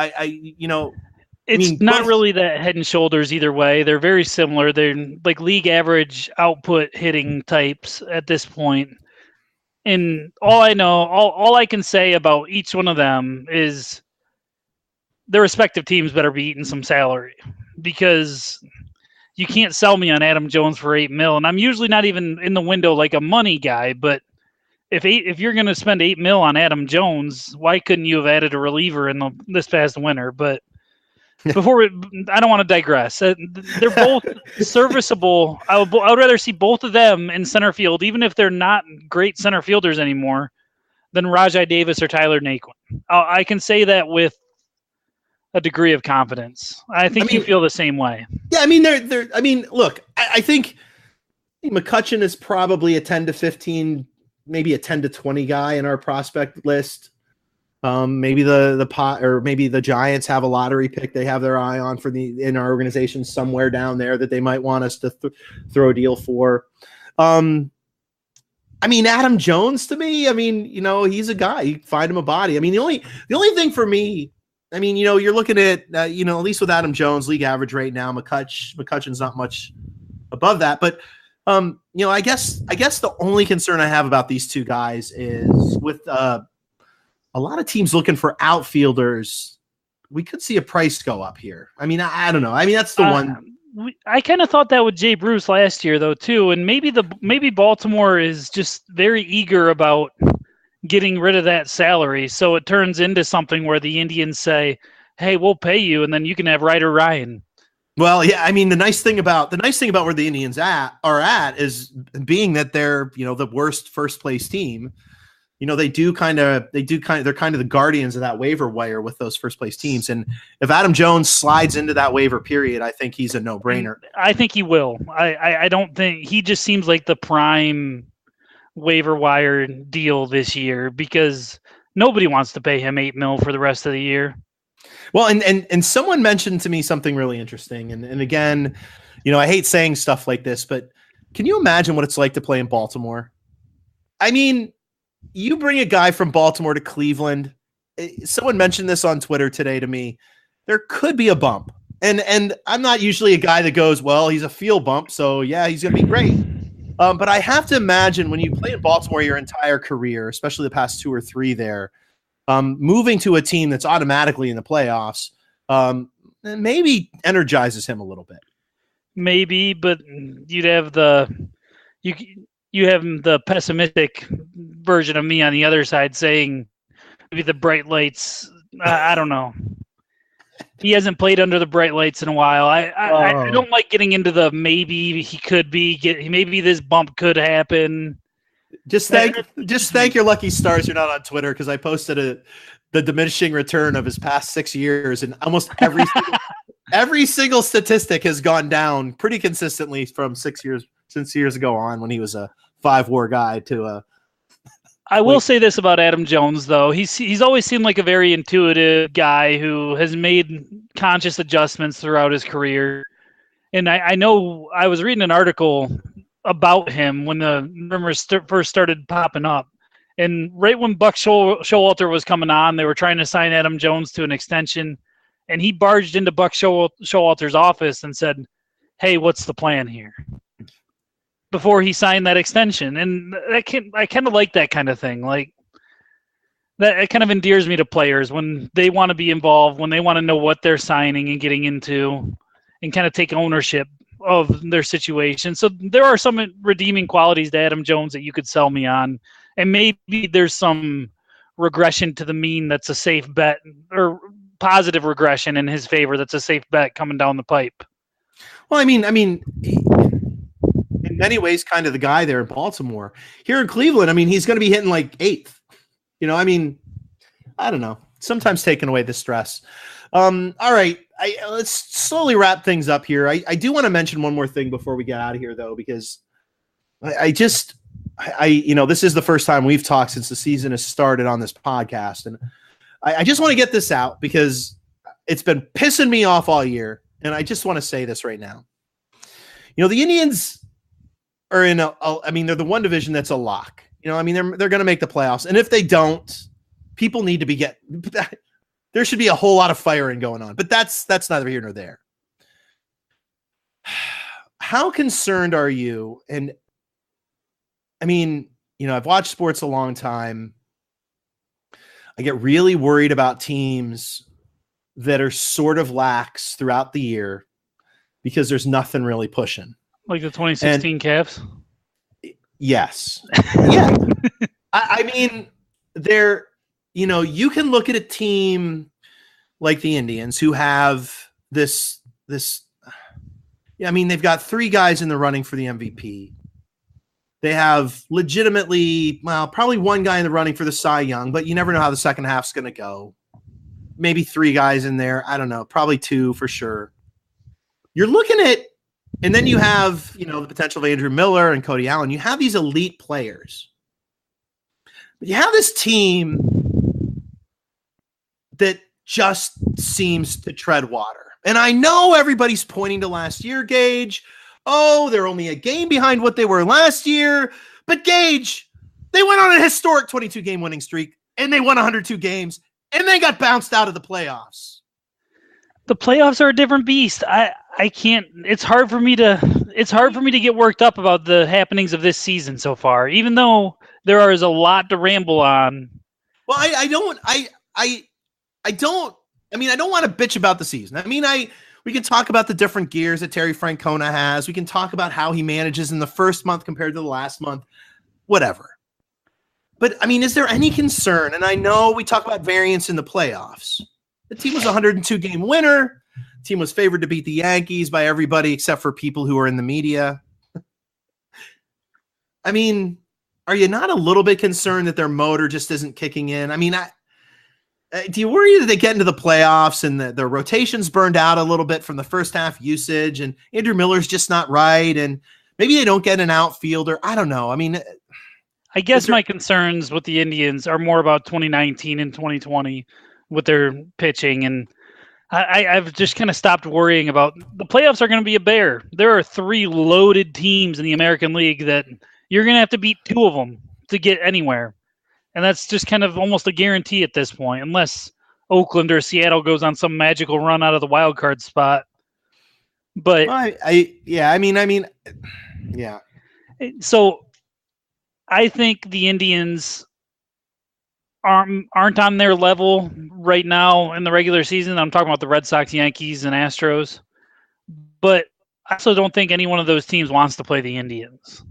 it's not really that head and shoulders either way. They're very similar. They're like league average output hitting types at this point. And all I can say about each one of them is their respective teams better be eating some salary, because you can't sell me on Adam Jones for $8 million. And I'm usually not even in the window like a money guy, but if you're going to spend $8 million on Adam Jones, why couldn't you have added a reliever in this past winter? But I don't want to digress. They're both serviceable. I would rather see both of them in center field, even if they're not great center fielders anymore, than Rajai Davis or Tyler Naquin. I can say that with a degree of confidence. I think you feel the same way. Yeah, I mean, look, I think McCutchen is probably a 10 to 15, maybe a 10 to 20 guy in our prospect list. Maybe maybe the Giants have a lottery pick they have their eye on in our organization somewhere down there that they might want us to throw a deal for. I mean, Adam Jones to me, he's a guy. You find him a body. I mean, the only thing for me, you're looking at, at least with Adam Jones, league average right now, McCutchen's not much above that. But, I guess the only concern I have about these two guys is with a lot of teams looking for outfielders, we could see a price go up here. I mean, I don't know. I mean, that's the one. I kind of thought that with Jay Bruce last year, though, too. And maybe Baltimore is just very eager about getting rid of that salary, so it turns into something where the Indians say, "Hey, we'll pay you, and then you can have Ryder Ryan." Well, yeah, I mean, the nice thing about where the Indians are at is being that they're the worst first place team. They're kind of the guardians of that waiver wire with those first place teams. And if Adam Jones slides into that waiver period, I think he's a no brainer. I think he will. I don't think he just seems like the prime waiver wire deal this year, because nobody wants to pay him $8 million for the rest of the year. Well, and someone mentioned to me something really interesting. And again, I hate saying stuff like this, but can you imagine what it's like to play in Baltimore? I mean, you bring a guy from Baltimore to Cleveland. Someone mentioned this on Twitter today to me. There could be a bump. And I'm not usually a guy that goes, well, he's a field bump, so yeah, he's going to be great. But I have to imagine when you play in Baltimore your entire career, especially the past 2 or 3 there, moving to a team that's automatically in the playoffs maybe energizes him a little bit. Maybe, but you'd have you have the pessimistic version of me on the other side saying maybe the bright lights. I don't know. He hasn't played under the bright lights in a while. I don't like getting into the maybe he could be. Maybe this bump could happen. Just thank your lucky stars you're not on Twitter, because I posted the diminishing return of his past 6 years, and almost every single statistic has gone down pretty consistently from 6 years since years ago on, when he was a 5-WAR guy to a. I will say this about Adam Jones, though. He's always seemed like a very intuitive guy who has made conscious adjustments throughout his career. And I know I was reading an article about him when the rumors first started popping up. And right when Buck Showalter was coming on, they were trying to sign Adam Jones to an extension. And he barged into Buck Showalter's office and said, "Hey, what's the plan here?" before he signed that extension. And I kind of like that kind of thing. Like, that it kind of endears me to players when they want to be involved, when they want to know what they're signing and getting into, and kind of take ownership of their situation. So there are some redeeming qualities to Adam Jones that you could sell me on, and maybe there's some regression to the mean that's a safe bet, or positive regression in his favor that's a safe bet coming down the pipe. Well, I mean, in many ways, kind of the guy there in Baltimore. Here in Cleveland, I mean, he's going to be hitting like 8th. I mean, I don't know. Sometimes taking away the stress. All right, let's slowly wrap things up here. I do want to mention one more thing before we get out of here, though, because this is the first time we've talked since the season has started on this podcast, and I just want to get this out because it's been pissing me off all year, and I just want to say this right now. The Indians are in they're the one division that's a lock. They're going to make the playoffs, and if they don't, people need to be there should be a whole lot of firing going on, but that's neither here nor there. How concerned are you? And I mean, I've watched sports a long time. I get really worried about teams that are sort of lax throughout the year because there's nothing really pushing. Like the 2016 Cavs? Yes. Yeah. I mean, you can look at a team like the Indians who have this. They've got 3 guys in the running for the MVP. They have legitimately, probably 1 guy in the running for the Cy Young, but you never know how the second half's going to go. Maybe 3 guys in there. I don't know. Probably 2 for sure. You're looking at, and then you have, the potential of Andrew Miller and Cody Allen. You have these elite players. But you have this team that just seems to tread water. And I know everybody's pointing to last year, Gage. Oh, they're only a game behind what they were last year. But Gage, they went on a historic 22-game winning streak, and they won 102 games, and they got bounced out of the playoffs. The playoffs are a different beast. I can't. It's hard for me to get worked up about the happenings of this season so far, even though there is a lot to ramble on. Well, I don't want to bitch about the season. We can talk about the different gears that Terry Francona has. We can talk about how he manages in the first month compared to the last month, whatever. But is there any concern? And I know we talk about variance in the playoffs. The team was a 102-game winner. The team was favored to beat the Yankees by everybody except for people who are in the media. Are you not a little bit concerned that their motor just isn't kicking in? Do you worry that they get into the playoffs and their rotation's burned out a little bit from the first half usage and Andrew Miller's just not right and maybe they don't get an outfielder? I don't know. I guess my concerns with the Indians are more about 2019 and 2020 with their pitching, and I've just kind of stopped worrying about the playoffs are going to be a bear. There are 3 loaded teams in the American League that you're going to have to beat 2 of them to get anywhere. And that's just kind of almost a guarantee at this point, unless Oakland or Seattle goes on some magical run out of the wild card spot. But yeah. So I think the Indians aren't on their level right now in the regular season. I'm talking about the Red Sox, Yankees, and Astros. But I also don't think any one of those teams wants to play the Indians.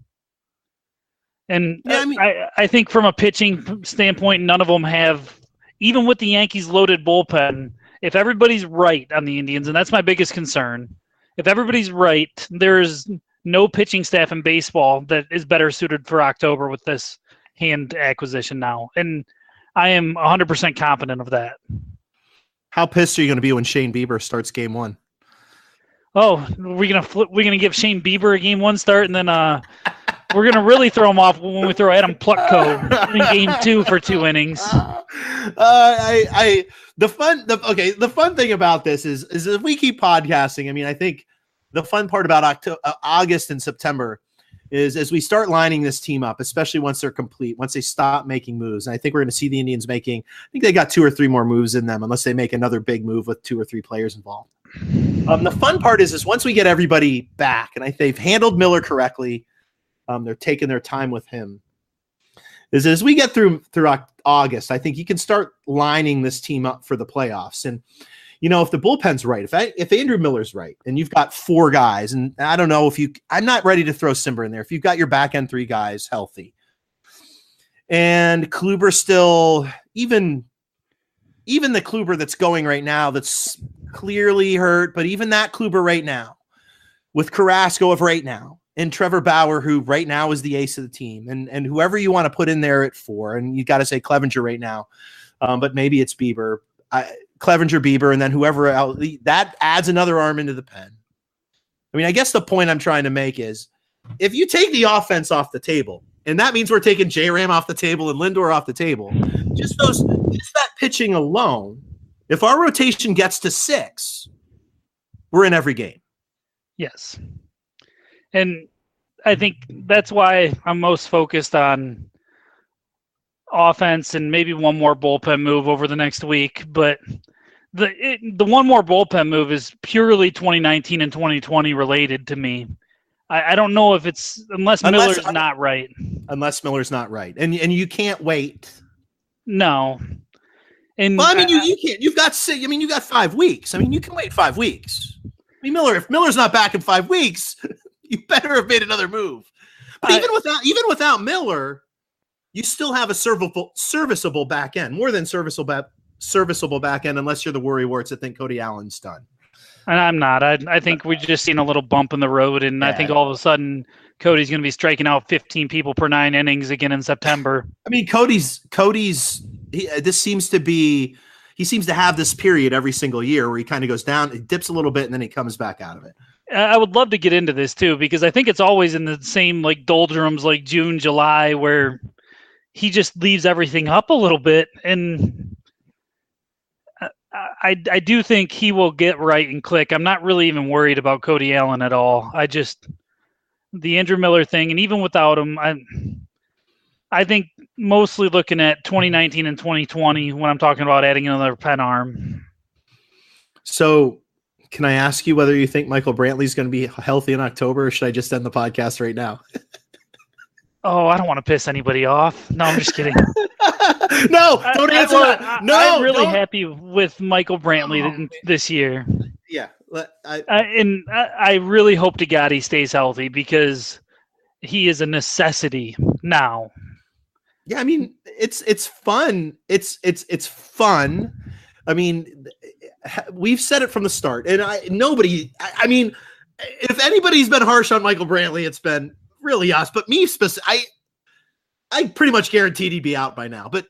And I think from a pitching standpoint, none of them have, even with the Yankees' loaded bullpen, if everybody's right on the Indians, and that's my biggest concern, if everybody's right, there's no pitching staff in baseball that is better suited for October with this Hand acquisition now. And I am 100% confident of that. How pissed are you going to be when Shane Bieber starts game 1? Oh, we're going to give Shane Bieber a game 1 start, and then we're going to really throw him off when we throw Adam Plutko in game 2 for 2 innings. The fun thing about this is if we keep podcasting, I think the fun part about August and September is as we start lining this team up, especially once they're complete, once they stop making moves. And I think we're going to see the Indians I think they got 2 or 3 more moves in them, unless they make another big move with 2 or 3 players involved. The fun part is once we get everybody back, and I think they've handled Miller correctly, they're taking their time with him. is as we get through August, I think you can start lining this team up for the playoffs. And, if the bullpen's right, if Andrew Miller's right, and you've got 4 guys, and I don't know I'm not ready to throw Cimber in there. If you've got your back end 3 guys healthy, and Kluber still, even the Kluber that's going right now, that's clearly hurt, but even that Kluber right now, with Carrasco of right now, and Trevor Bauer, who right now is the ace of the team, and whoever you want to put in there at 4, and you got to say Clevenger right now, but maybe it's Bieber. Clevenger, Bieber, and then whoever else, that adds another arm into the pen. I mean, I guess the point I'm trying to make is if you take the offense off the table, and that means we're taking J-Ram off the table and Lindor off the table, just that pitching alone, if our rotation gets to 6, we're in every game. Yes. And I think that's why I'm most focused on offense and maybe one more bullpen move over the next week. But the one more bullpen move is purely 2019 and 2020 related to me. I don't know if it's unless Miller's not right. Unless Miller's not right, and you can't wait. No, and well, I mean you can't. You've got 6. I mean you got 5 weeks. I mean you can wait 5 weeks. I mean if Miller's not back in 5 weeks, you better have made another move. But even without Miller, you still have a serviceable back end, more than serviceable back end, unless you're the worrywarts that think Cody Allen's done. And I'm not. I think we've just seen a little bump in the road, and I think all of a sudden Cody's going to be striking out 15 people per 9 innings again in September. I mean, Cody's. He seems to have this period every single year where he kind of goes down, he dips a little bit, and then he comes back out of it. I would love to get into this too, because I think it's always in the same like doldrums, like June, July, where he just leaves everything up a little bit, and I do think he will get right and click. I'm not really even worried about Cody Allen at all. The Andrew Miller thing, and even without him, I think mostly looking at 2019 and 2020 when I'm talking about adding another pen arm. So can I ask you whether you think Michael Brantley's going to be healthy in October, or should I just end the podcast right now? Oh, I don't want to piss anybody off. No, I'm just kidding. No, don't answer that. No, I'm really happy with Michael Brantley this year. Yeah. I really hope to God he stays healthy, because he is a necessity now. Yeah, I mean, it's fun. It's fun. I mean, we've said it from the start, and I mean, if anybody's been harsh on Michael Brantley, it's been really us, but me specifically. I pretty much guaranteed he'd be out by now, but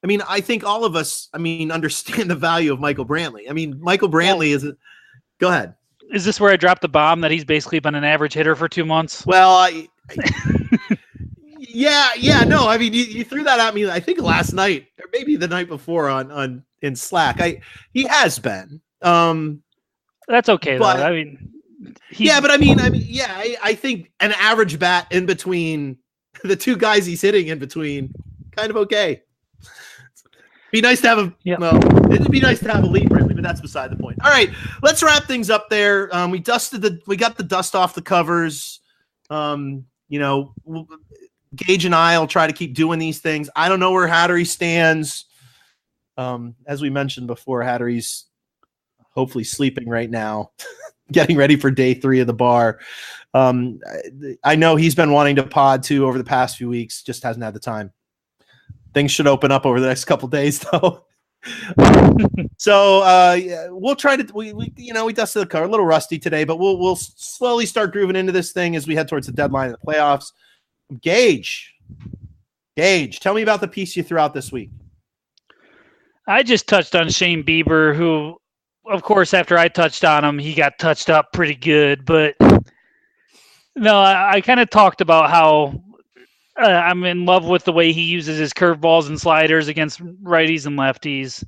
I mean, I think all of us, understand the value of Michael Brantley. I mean, Michael Brantley go ahead. Is this where I dropped the bomb that he's basically been an average hitter for 2 months? Well, yeah, no, I mean, you threw that at me, I think last night or maybe the night before in Slack. He has been. That's okay, but, though. I mean, I think an average bat in between the 2 guys he's hitting in between, kind of okay. Be nice to have a Well, it'd be nice to have a lead, Brantley, but that's beside the point. All right, let's wrap things up there. We got the dust off the covers. Gage and I will try to keep doing these things. I don't know where Hattery stands. As we mentioned before, Hattery's hopefully sleeping right now, getting ready for day 3 of the bar. I know he's been wanting to pod too over the past few weeks, just hasn't had the time. Things should open up over the next couple days, though. So we'll try to we dusted the car a little rusty today, but we'll slowly start grooving into this thing as we head towards the deadline of the playoffs. Gage, tell me about the piece you threw out this week. I just touched on Shane Bieber, who, of course, after I touched on him, he got touched up pretty good. But no, I kind of talked about how I'm in love with the way he uses his curveballs and sliders against righties and lefties.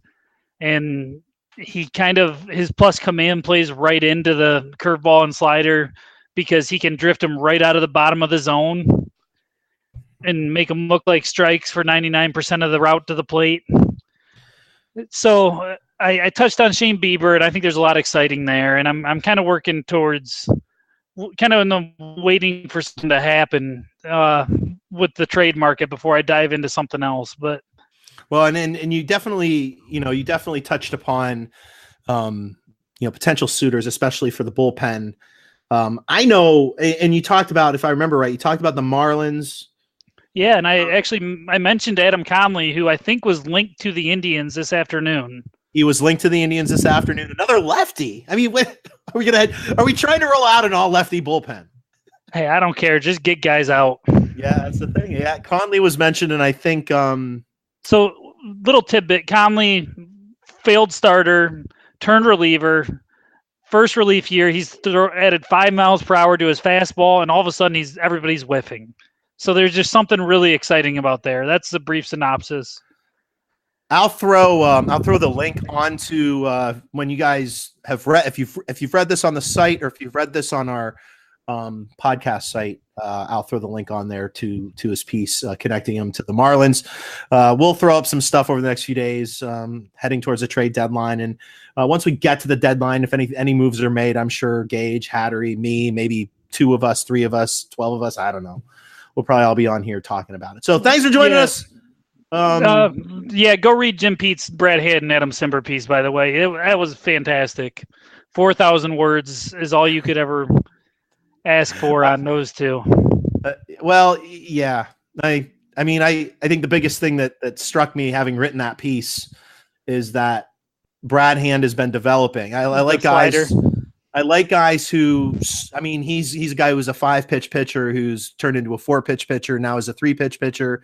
And his plus command plays right into the curveball and slider, because he can drift them right out of the bottom of the zone and make them look like strikes for 99% of the route to the plate. So I touched on Shane Bieber, and I think there's a lot exciting there. And I'm kind of working towards kind of in the waiting for something to happen with the trade market before I dive into something else. But and you definitely touched upon potential suitors, especially for the bullpen. I know, and you talked about, if I remember right, you talked about the Marlins. Yeah, and I mentioned Adam Conley, who I think was linked to the Indians this afternoon. He was linked to the Indians this afternoon. Another lefty. I mean, are we trying to roll out an all lefty bullpen? Hey, I don't care. Just get guys out. Yeah, that's the thing. Yeah, Conley was mentioned, and I think so little tidbit: Conley, failed starter, turned reliever. First relief year, he's added 5 miles per hour to his fastball, and all of a sudden, everybody's whiffing. So there's just something really exciting about there. That's the brief synopsis. I'll throw the link onto when you guys have read, if you've read this on the site or if you've read this on our podcast site, I'll throw the link on there to his piece connecting him to the Marlins. We'll throw up some stuff over the next few days, heading towards the trade deadline, and once we get to the deadline, if any moves are made, I'm sure Gage, Hattery, me, maybe 2 of us, 3 of us, 12 of us, I don't know. We'll probably all be on here talking about it. So thanks for joining us. Go read Jim Pete's Brad Hand and Adam Cimber piece, by the way. That was fantastic. 4,000 words is all you could ever ask for on those two. Well, yeah. I think the biggest thing that struck me having written that piece is that Brad Hand has been developing. I like guys. I like guys who, he's a guy who was a 5-pitch pitcher who's turned into a 4-pitch pitcher, now is a 3-pitch pitcher,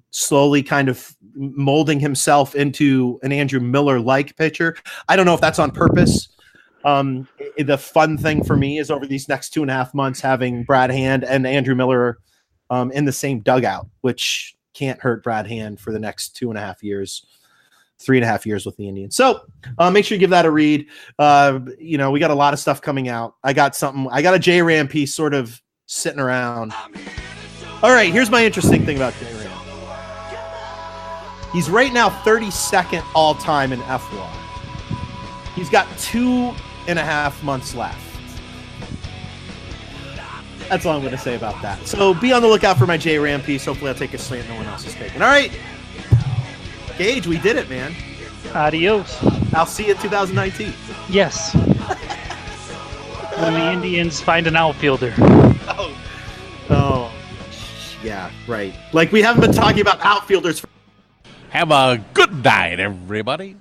slowly kind of molding himself into an Andrew Miller-like pitcher. I don't know if that's on purpose. The fun thing for me is over these next 2.5 months having Brad Hand and Andrew Miller in the same dugout, which can't hurt Brad Hand for the next 2.5 years. 3.5 years with the Indians. So make sure you give that a read. We got a lot of stuff coming out. I got a J-Ram piece sort of sitting around. All right, here's my interesting thing about J-Ram. He's right now 32nd all-time in F1. He's got 2.5 months left. That's all I'm going to say about that. So be on the lookout for my J-Ram piece. Hopefully I'll take a slant no one else is taking. All right. Gage, we did it, man. Adios. I'll see you in 2019. Yes. When the Indians find an outfielder. Oh, yeah, right. Like we haven't been talking about outfielders. Have a good night, everybody.